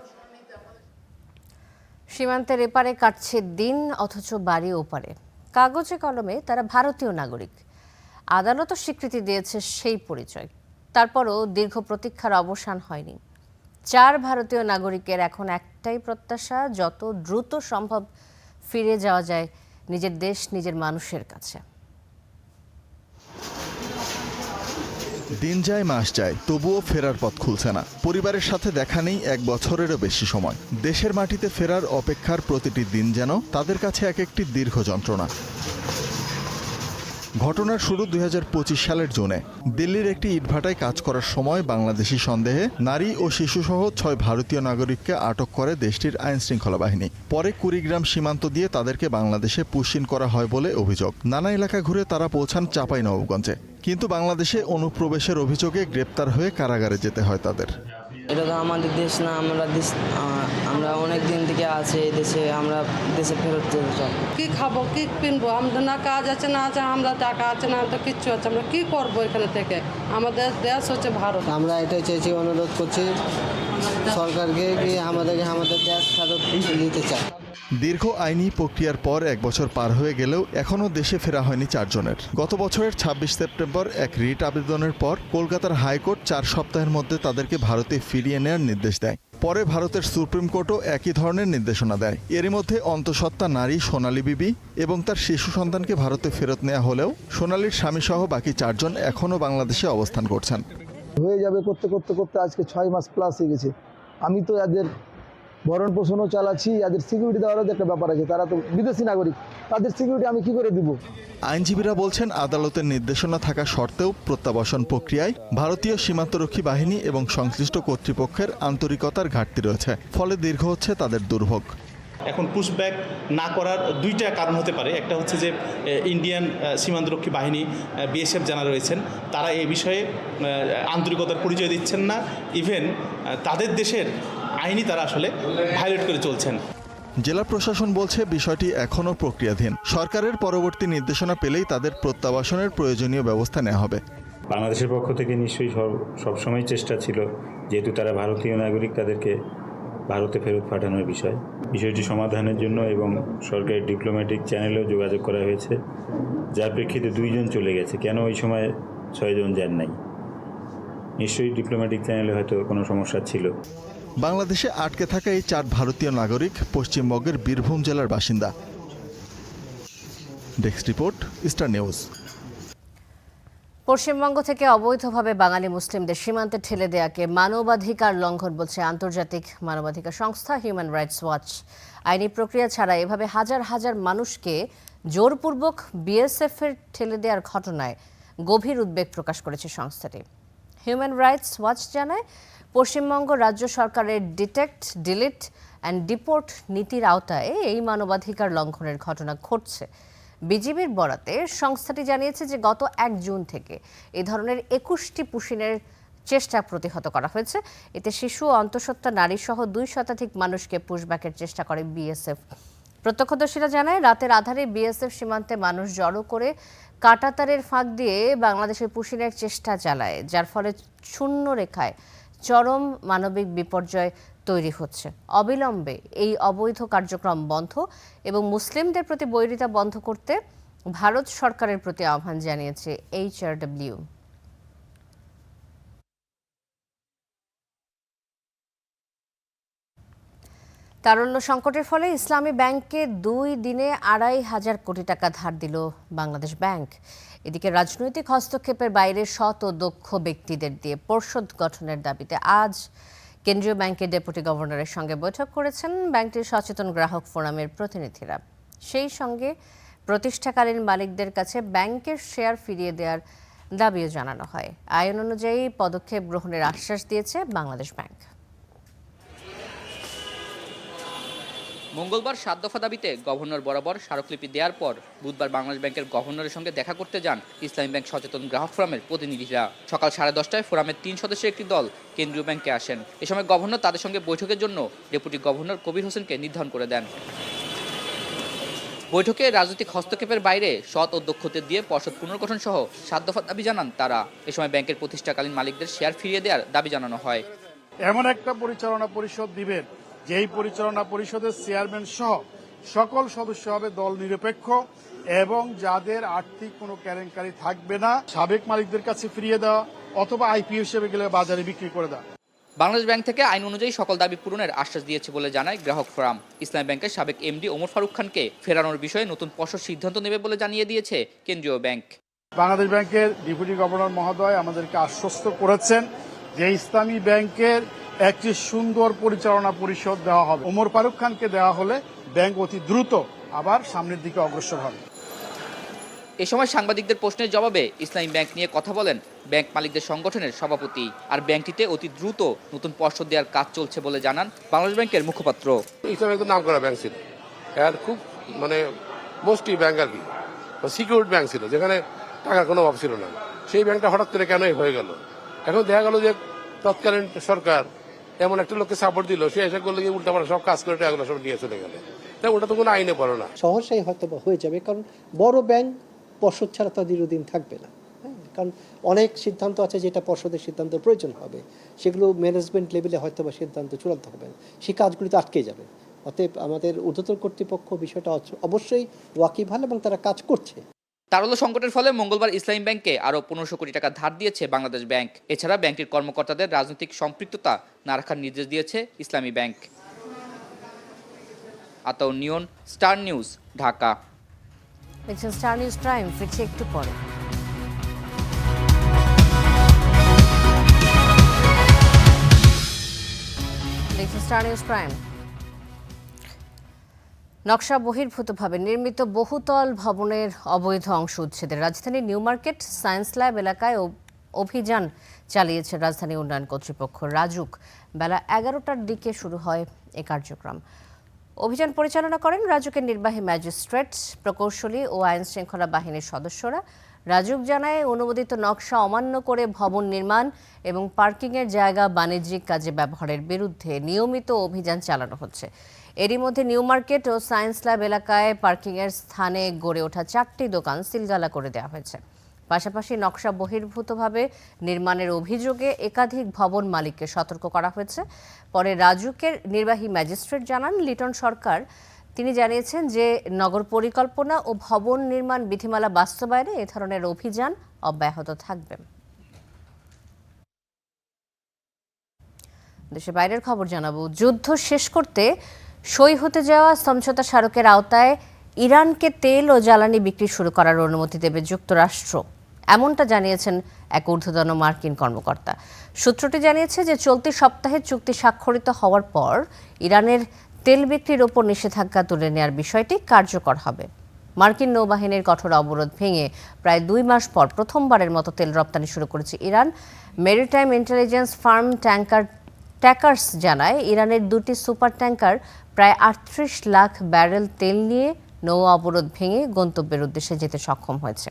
সীমান্তের এপারে কাটছে দিন, অথচ বাড়ি ওপারে। কাগজে কলমে তারা ভারতীয় নাগরিক। আদালতও স্বীকৃতি দিয়েছে সেই পরিচয়। তারপরও দীর্ঘ প্রতীক্ষার অবসান হয়নি। 4 ভারতীয় নাগরিকের এখন একটাই প্রত্যাশা, যত দ্রুত সম্ভব ফিরে যাওয়া যায় নিজের দেশ, নিজের মানুষের কাছে। দিন যায় মাস যায়, তবুও ফেরার পথ খুলছে না। পরিবারের সাথে দেখা নেই 1 বছরেরও বেশি সময়। দেশের মাটিতে ফেরার অপেক্ষার প্রতিটি দিন যেন তাদের কাছে এক একটি দীর্ঘ যন্ত্রণা। ঘটনার শুরু 2025 সালের জুনে। দিল্লির একটি ইটভাটায় কাজ করার সময় বাংলাদেশি সন্দেহে নারী ও শিশুসহ 6 ভারতীয় নাগরিককে আটক করে দেশটির আইনশৃঙ্খলা বাহিনী। পরে কুড়িগ্রাম সীমান্ত দিয়ে তাদেরকে বাংলাদেশে পুশিন করা হয় বলে অভিযোগ। নানা এলাকা ঘুরে তারা পৌঁছান চাঁপাইনবাবগঞ্জে, কিন্তু বাংলাদেশে অনুপ্রবেশের অভিযোগে গ্রেপ্তার হয়ে কারাগারে যেতে হয় তাদের। এটা তো আমাদের দেশ না, আমরা অনেক দিন থেকে আছি এই দেশে, আমরা দেশে ফেরত যেতে চাই। কি খাবো, কি কিনবো, আমাদের না কাজ আছে না আছে, আমরা টাকা আছে না তো কিচ্ছু আছে, আমরা কি করবো এখানে থেকে? আমাদের দেশ হচ্ছে ভারত। আমরা এটাই চেয়েছি, অনুরোধ করছি সরকারকে কি আমাদের দেশ ফেরত দিতে চায়। দীর্ঘ আইনি প্রক্রিয়ার পর 1 বছর পার হয়ে গেলেও এখনও দেশে ফেরা হয়নি 4 জনের। গত বছরের 26 সেপ্টেম্বর এক রিট আবেদনের পর কলকাতার হাইকোর্ট 4 সপ্তাহের মধ্যে তাদেরকে ভারতে ফিরিয়ে নেওয়ার নির্দেশ দেয়। পরে ভারতের সুপ্রিম কোর্টও একই ধরনের নির্দেশনা দেয়। এরই মধ্যে অন্তঃসত্ত্বা নারী সোনালী বিবি এবং তার শিশু সন্তানকে ভারতে ফেরত নেওয়া হলেও সোনালীর স্বামীসহ বাকি 4 জন এখনও বাংলাদেশে অবস্থান করছেন। হয়ে যাবে করতে করতে করতে আজকে 6 মাস প্লাস হয়ে গেছে। আমি তো এদের ভরণ পোষণও চালাচ্ছি, এদের সিকিউরিটি দেওয়ারও একটা ব্যাপার আছে। তারা তো বিদেশি নাগরিক, তাদের সিকিউরিটি আমি কি করে দিব? আইনজীবীরা বলছেন আদালতের নির্দেশনা থাকা সত্ত্বেও প্রত্যাবাসন প্রক্রিয়ায় ভারতীয় সীমান্তরক্ষী বাহিনী এবং সংশ্লিষ্ট কর্তৃপক্ষের আন্তরিকতার ঘাটতি রয়েছে, ফলে দীর্ঘ হচ্ছে তাদের দুর্ভোগ। এখন পুশব্যাক না করার 2টা কারণ হতে পারে। একটা হচ্ছে যে ইন্ডিয়ান সীমান্তরক্ষী বাহিনী BSF যারা রয়েছেন তারা এই বিষয়ে আন্তরিকতার পরিচয় দিচ্ছেন না, ইভেন তাদের দেশের আইনই তারা আসলে ভায়োলেট করে চলছেন। জেলা প্রশাসন বলছে বিষয়টি এখনও প্রক্রিয়াধীন। সরকারের পরবর্তী নির্দেশনা পেলেই তাদের প্রত্যাবাসনের প্রয়োজনীয় ব্যবস্থা নেওয়া হবে। বাংলাদেশের পক্ষ থেকে নিশ্চয়ই সবসময় চেষ্টা ছিল, যেহেতু তারা ভারতীয় নাগরিক, তাদেরকে ভারতে ফেরত পাঠানোর বিষয়টি সমাধানের জন্য এবং সরকারের ডিপ্লোম্যাটিক চ্যানেলেও যোগাযোগ করা হয়েছে, যার প্রেক্ষিতে 2 জন চলে গেছে। কেন ওই সময় 6 জন যান নাই? নিশ্চয়ই ডিপ্লোম্যাটিক চ্যানেলে হয়তো কোনো সমস্যা ছিল। বাংলাদেশে আটকে থাকা এই 4 ভারতীয় নাগরিক পশ্চিমবঙ্গের বীরভূম জেলার বাসিন্দা। Desk report, star news. Paschimbanga থেকে অবৈধভাবে বাঙালি মুসলিমদের সীমান্তে ঠেলে দেয়াকে মানবাধিকার লঙ্ঘন বলছে আন্তর্জাতিক মানবাধিকার সংস্থা হিউম্যান রাইটস ওয়াচ। আইনি প্রক্রিয়া ছাড়া এভাবে হাজার হাজার মানুষকে জোরপূর্বক BSF-এর ঠেলে দেওয়ার ঘটনায় গভীর উদ্বেগ প্রকাশ করেছে সংস্থাটি। হিউম্যান রাইটস ওয়াচ জানায়, পশ্চিমবঙ্গ রাজ্য সরকারের ডিটেক্ট, ডিলিট অ্যান্ড ডিপোর্ট নীতির আওতায় এই মানবাধিকার লঙ্ঘনের ঘটনা ঘটছে। বিজিবির বরাতে সংস্থাটি জানিয়েছে যে গত 1 জুন থেকে এ ধরনের 21টি পুশিনের চেষ্টা প্রতিহত করা হয়েছে। এতে শিশু, অন্তঃসত্ত্বা নারী সহ 2 শতাধিক মানুষকে পুশব্যাকের চেষ্টা করে BSF। প্রত্যক্ষদর্শীরা জানায়, রাতের আধারে BSF সীমান্তে মানুষ জড়ো করে কাঁটাতারের ফাঁক দিয়ে বাংলাদেশের পুশিনের চেষ্টা চালায়, যার ফলে শূন্য রেখায় চরম মানবিক বিপর্যয় তৈরি হচ্ছে। অবিলম্বে এই অবৈধ কার্যক্রম বন্ধ এবং মুসলিমদের প্রতি বৈরিতা বন্ধ করতে ভারত সরকারের প্রতি আহ্বান জানিয়েছে HRW। তারল্য সংকটের ফলে ইসলামী ব্যাংকে 2 দিনে 2,500 কোটি টাকা ধার দিল বাংলাদেশ ব্যাংক। এদিকে রাজনৈতিক হস্তক্ষেপের বাইরে সৎ ও দক্ষ ব্যক্তিদের দিয়ে পর্ষদ গঠনের দাবিতে আজ কেন্দ্রীয় ব্যাংকের ডেপুটি গভর্নরের সঙ্গে বৈঠক করেছেন ব্যাংকটির সচেতন গ্রাহক ফোরামের প্রতিনিধিরা। সেই সঙ্গে প্রতিষ্ঠাকালীন মালিকদের কাছে ব্যাংকের শেয়ার ফিরিয়ে দেওয়ার দাবিও জানানো হয়। আইন অনুযায়ী পদক্ষেপ গ্রহণের আশ্বাস দিয়েছে বাংলাদেশ ব্যাংক। মঙ্গলবার 7 দফা দাবিতে গভর্নর বরাবর স্মারকলিপি দেওয়ার পর বুধবার বাংলাদেশ ব্যাংকের গভর্নরের সঙ্গে দেখা করতে যান ইসলামী ব্যাংক সচেতন গ্রাহক ফোরামের প্রতিনিধিরা। সকাল 10:30টায় ফোরামের 3 সদস্যের একটি দল কেন্দ্রীয় ব্যাংকে আসেন। এ সময় গভর্নর তাদের সঙ্গে বৈঠকের জন্য ডেপুটি গভর্নর কবির হোসেনকে নির্ধারণ করে দেন। বৈঠকে রাজনৈতিক হস্তক্ষেপের বাইরে সৎ ও দক্ষদের দিয়ে পর্ষদ পুনর্গঠন সহ 7 দফা দাবি জানান তারা। এ সময় ব্যাংকের প্রতিষ্ঠাকালীন মালিকদের শেয়ার ফিরিয়ে দেওয়ার দাবি জানানো হয়। এমন একটা পরিচালনা পরিষদ দিবেন যেই পরিচালনা পরিষদের চেয়ারম্যান সহ সকল সদস্য হবে দল নিরপেক্ষ এবং যাদের আর্থিক কোনো কেলেঙ্কারি থাকবে না, সাবেক মালিকদের কাছে ফিরিয়ে দেওয়া অথবা আইপিও হিসেবে গেলে বাজারে বিক্রি করে দেওয়া। বাংলাদেশ ব্যাংক থেকে আইন অনুযায়ী সকল দাবি পূরণের আশ্বাস দিয়েছে বলে জানায় গ্রাহক ফোরাম। ইসলামী ব্যাংকের সাবেক এমডি ওমর ফারুক খানকে ফেরানোর বিষয়ে নতুন পর্ষদ সিদ্ধান্ত নেবে বলে জানিয়ে দিয়েছে কেন্দ্রীয় ব্যাংক। বাংলাদেশ ব্যাংকের ডেপুটি গভর্নর মহোদয় আমাদেরকে আশ্বস্ত করেছেন যে ইসলামী ব্যাংকের একটি সুন্দর পরিচালনা পরিষদ দেওয়া হবে। ওমর ফারুক খানকে দেওয়া হলে ব্যাংক অতি দ্রুত আবার সামনের দিকে অগ্রসর হবে। এ সময় সাংবাদিকদের প্রশ্নের জবাবে ইসলামী ব্যাংক নিয়ে কথা বলেন ব্যাংক মালিকদের সংগঠনের সভাপতি। আর ব্যাংকটিতে অতি দ্রুত নতুন পর্ষদ দেওয়ার কাজ চলছে বলে জানান বাংলাদেশ ব্যাংকের মুখপাত্র। ইসলামী ব্যাংক নাম করা ব্যাংক ছিল, এর খুব মোস্টলি ব্যাংক আর কি সিকিউরিটি ব্যাংক ছিল, যেখানে টাকার কোনো অভাব ছিল না। সেই ব্যাংকটা হঠাৎ করে কেন হয়ে গেল? এখন দেখা গেল যে তৎকালীন সরকার এমন একটা লোককে সাপোর্ট দিল, সে এসে করলে উল্টাপাল্টা সব কাজ করে টাকাগুলো সব নিয়ে চলে গেল। তাই ওটা তো কোনো আইনে পড়ে না। সহসাই হয়তো হয়ে যাবে, কারণ বড় ব্যাংক পর্ষদ ছাড়া তো দীর্ঘদিন থাকবে না। কারণ অনেক সিদ্ধান্ত আছে যেটা পর্ষদের সিদ্ধান্ত প্রয়োজন হবে, সেগুলো ম্যানেজমেন্ট লেভেলে হয়তো বা সিদ্ধান্ত চূড়ান্ত হবে না, সেই কাজগুলি তো আটকে যাবে। অতএব আমাদের ঊর্ধ্বতন কর্তৃপক্ষ বিষয়টা অবশ্যই ওয়াকিবহাল এবং তারা কাজ করছে। তারল্য সংকটের ফলে মঙ্গলবার ইসলামী ব্যাংকে আরও 1500 কোটি টাকা ধার দিয়েছে বাংলাদেশ ব্যাংক। এছাড়া ব্যাংকটির কর্মকর্তাদের রাজনৈতিক সম্পৃক্ততা না রাখার নির্দেশ দিয়েছে Islami bank. Ataur Niyon, Star News, Dhaka. Star News prime ফিরছে একটু পরে। Star News prime. নকশা বহির্ভূতভাবে নির্মিত বহুতল ভবনের অবৈধ অংশ উচ্ছেদের রাজধানীর নিউ মার্কেট সায়েন্স ল্যাব এলাকায় অভিযান চালিয়েছে রাজধানী উন্নয়ন কর্তৃপক্ষ রাজুক। বেলা 11টার দিকে শুরু হয় এ কার্যক্রম। অভিযান পরিচালনা করেন রাজুকের নির্বাহী ম্যাজিস্ট্রেট, প্রকৌশলী ও আইন শৃঙ্খলা বাহিনীর সদস্যরা। রাজুক জানায়, অনুমোদিত নকশা অমান্য করে ভবন নির্মাণ এবং পার্কিংয়ের জায়গা বাণিজ্যিক কাজে ব্যবহারের বিরুদ্ধে নিয়মিত অভিযান চালানো হচ্ছে। এরই মধ্যে নিউ মার্কেট ও সায়েন্স ল্যাব এলাকায় পার্কিংয়ের স্থানে গড়ে ওঠা 4টি দোকান সিলগালা করে দেওয়া হয়েছে। পাশাপাশি নকশা বহির্ভূতভাবে নির্মাণের অভিযোগে একাধিক ভবন মালিককে সতর্ক করা হয়েছে। পরে রাজুকের নির্বাহী ম্যাজিস্ট্রেট জানান, লিটন সরকার তিনি জানিয়েছেন যে নগর পরিকল্পনা ও ভবন নির্মাণ বিধিমালা বাস্তবায়নে এ ধরনের অভিযান অব্যাহত থাকবে। দেশের বাইরের খবর জানাবো। যুদ্ধ শেষ করতে সই হতে যাওয়া সমঝোতা স্মারকের আওতায় ইরানকে তেল ও জ্বালানি বিক্রি শুরু করার অনুমতি দেবে যুক্তরাষ্ট্র, এমনটা জানিয়েছেন এক ঊর্ধ্বতন মার্কিন কর্মকর্তা। সূত্রটি জানিয়েছে যে চলতি সপ্তাহে চুক্তি স্বাক্ষরিত হওয়ার পর ইরানের তেল বিক্রির ওপর নিষেধাজ্ঞা তুলে নেওয়ার বিষয়টি কার্যকর হবে। মার্কিন নৌবাহিনীর কঠোর অবরোধ ভেঙে প্রায় 2 মাস পর প্রথমবারের মতো তেল রপ্তানি শুরু করেছে ইরান। মেরিটাইম ইন্টেলিজেন্স ফার্ম ট্যাকার্স জানায়, ইরানের 2টি সুপার ট্যাঙ্কার প্রায় 38 লাখ ব্যারেল তেল নিয়ে নৌ অবরোধ ভেঙে গন্তব্যের উদ্দেশ্যে যেতে সক্ষম হয়েছে।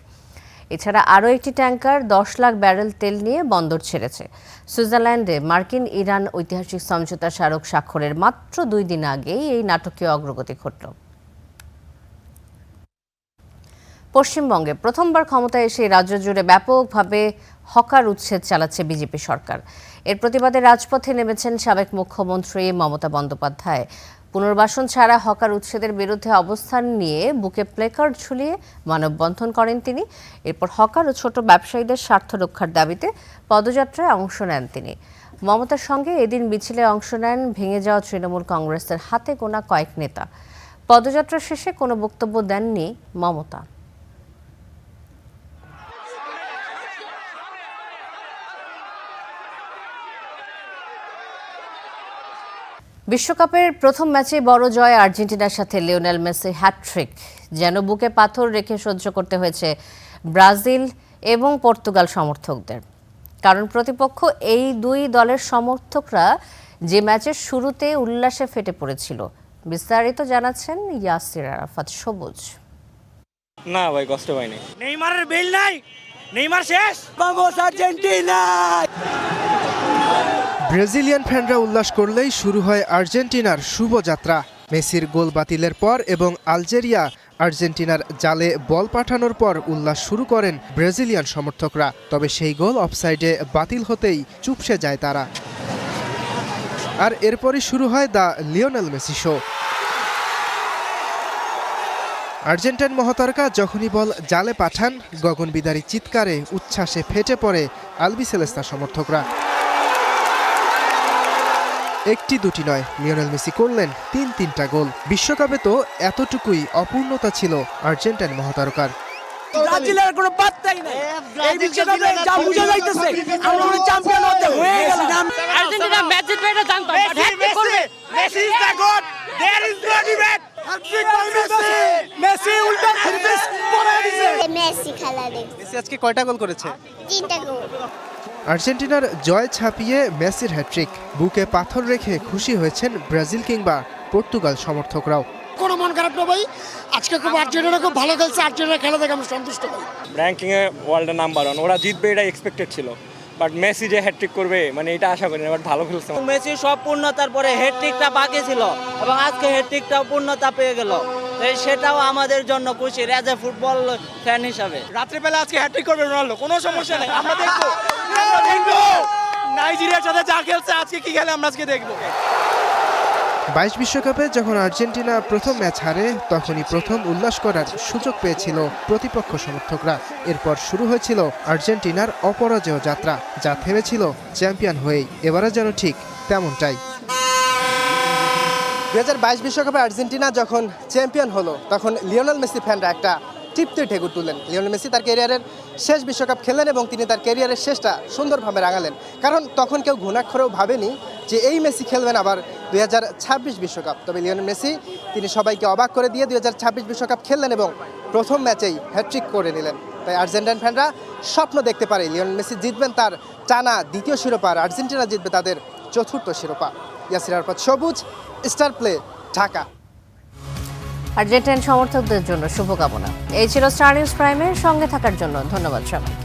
এছাড়া আরও একটি ট্যাঙ্কার 10 লাখ ব্যারেল তেল নিয়ে বন্দর ছেড়েছে। সুইজারল্যান্ডে মার্কিন ইরান ঐতিহাসিক সমঝোতা স্মারক স্বাক্ষরের মাত্র 2 দিন আগেই এই নাটকীয় অগ্রগতি ঘটল। পশ্চিমবঙ্গে প্রথমবার ক্ষমতায় এসে রাজ্য জুড়ে ব্যাপকভাবে হকার উচ্ছেদ চালাচ্ছে বিজেপি সরকার। এর প্রতিবাদে রাজপথে নেমেছেন সাবেক মুখ্যমন্ত্রী মমতা বন্দ্যোপাধ্যায়। পুনর্বাসন ছাড়া হকার উচ্ছেদের বিরুদ্ধে অবস্থান নিয়ে বুকে প্লেকার্ড ঝুলিয়ে মানববন্ধন করেন তিনি। এরপর হকার ও ছোট ব্যবসায়ীদের স্বার্থ রক্ষার দাবিতে পদযাত্রায় অংশ নেন তিনি। মমতার সঙ্গে এদিন মিছিলে অংশ নেন ভেঙে যাওয়া তৃণমূল কংগ্রেসের হাতে গোনা কয়েক নেতা। পদযাত্রা শেষে কোনো বক্তব্য দেননি মমতা। বিশ্বকাপের প্রথম ম্যাচে বড় জয় আর্জেন্টিনার সাথে লিওনেল মেসির হ্যাটট্রিক যেন বুকে পাথর রেখে সহ্য করতে হয়েছে ব্রাজিল এবং পর্তুগাল সমর্থকদের। কারণ প্রতিপক্ষ এই দুই দলের সমর্থকরা যে ম্যাচের শুরুতে উল্লাসে ফেটে পড়েছিল। বিস্তারিত জানাচ্ছেন ইয়াসির আরাফাত সবুজ। না ভাই, কষ্ট পাইনি। নেইমারের বেল নাই, নেইমার শেষ। Vamos Argentina. ব্রাজিলিয়ান ফ্যানরা উল্লাস করলেই শুরু হয় আর্জেন্টিনার শুভযাত্রা। মেসির গোল বাতিলের পর এবং আলজেরিয়া আর্জেন্টিনার জালে বল পাঠানোর পর উল্লাস শুরু করেন ব্রাজিলিয়ান সমর্থকরা। তবে সেই গোল অফসাইডে বাতিল হতেই চুপসে যায় তারা। আর এরপরই শুরু হয় the Lionel Messi show. Argentine মহাতারকা যখনই বল জালে পাঠান, গগনবিদারী চিৎকারে উচ্ছ্বাসে ফেটে পড়ে আলবিসেলেস্তা সমর্থকরা। একটি দুটি নয়, লিওনেল মেসি করলেন তিনটা গোল। বিশ্বকাপে তো এতটুকুই অপূর্ণতা ছিল আর্জেন্টাইন মহাতারকার। ব্রাজিলের কোনো পাত্তাই নাই। এই বিশ্বকাপে যা বুঝা যাইতেছে আমরা চ্যাম্পিয়ন হতে হয়ে গেলাম। আর্জেন্টিনা ম্যাচ জিতবে এটা জানতাম, বাট হ্যাটট্রিক করবে। Messi is the god, there is no debate. Hattrick Messi, Messi উল্টা হ্যাটট্রিক করে দিয়েছে। মেসি খেলা দেখে। মেসি আজকে কয়টা গোল করেছে? 3টা গোল। আর্জেন্টিনার জয় ছাপিয়ে মেসির হ্যাটট্রিক, বুকে পাথর রেখে খুশি হয়েছেন ব্রাজিল কিংবা পর্তুগাল সমর্থকরাও। কোনো মন খারাপ না ভাই, আজকে খুব আর্জেন্টিনা খুব ভালো খেলছে। আর্জেন্টিনা খেলা দেখে আমি সন্তুষ্ট ভাই। র্যাঙ্কিং এ ওয়ার্ল্ডের নাম্বার 1, ওরা জিতবে এটা এক্সপেক্টেড ছিল, বাট মেসি যে হ্যাটট্রিক করবে মানে এটা আশা করিনি, বাট ভালো খেলছে। মেসি সব পূর্ণতার পরে হ্যাটট্রিকটা বাকি ছিল এবং আজকে হ্যাটট্রিকটাও পূর্ণতা পেয়ে গেল, সেটাও আমাদের জন্য খুশি এজ এ ফুটবল ফ্যান হিসাবে। রাত্রিবেলা আজকে হ্যাটট্রিক করবে রোনাল্ডো, কোনো সমস্যা নেই, আমরা দেখবো। নাইজেরিয়ার সাথে যা খেলছে আজকে কি খেলে আমরা আজকে দেখবো। 22 বিশ্বকাপে যখন আর্জেন্টিনা প্রথম ম্যাচ হারে, তখনই প্রথম উল্লাস করার সুযোগ পেয়েছিল প্রতিপক্ষ সমর্থকরা। এরপর শুরু হয়েছিল আর্জেন্টিনার অপরাজেয় যাত্রা, যা থেমেছিল চ্যাম্পিয়ন হয়েই। এবারে যেন ঠিক তেমনটাই। 2022 বিশ্বকাপে আর্জেন্টিনা যখন চ্যাম্পিয়ন হলো, তখন লিওনেল মেসি ফ্যানরা একটা তৃপ্তির ঢেকুর তুললেন। লিওনেল মেসি তার ক্যারিয়ারের শেষ বিশ্বকাপ খেললেন এবং তিনি তার ক্যারিয়ারের শেষটা সুন্দরভাবে রাঙালেন। কারণ তখন কেউ ঘুণাক্ষরেও ভাবেনি যে এই মেসি খেলবেন আবার 2026 বিশ্বকাপ। তবে লিওনেল মেসি তিনি সবাইকে অবাক করে দিয়ে 2026 বিশ্বকাপ খেললেন এবং প্রথম ম্যাচেই হ্যাটট্রিক করে নিলেন। তাই আর্জেন্টাইন ফ্যানরা স্বপ্ন দেখতে পারে লিওনেল মেসি জিতবেন তার টানা দ্বিতীয় শিরোপা, আর আর্জেন্টিনা জিতবে তাদের চতুর্থ শিরোপা। ইয়াসির আরাফাত সবুজ, স্টার প্লে, ঢাকা। আর্জেন্টাইন সমর্থকদের জন্য শুভকামনা। এই ছিল স্টার নিউজ প্রাইমের সঙ্গে থাকার জন্য ধন্যবাদ সবাইকে।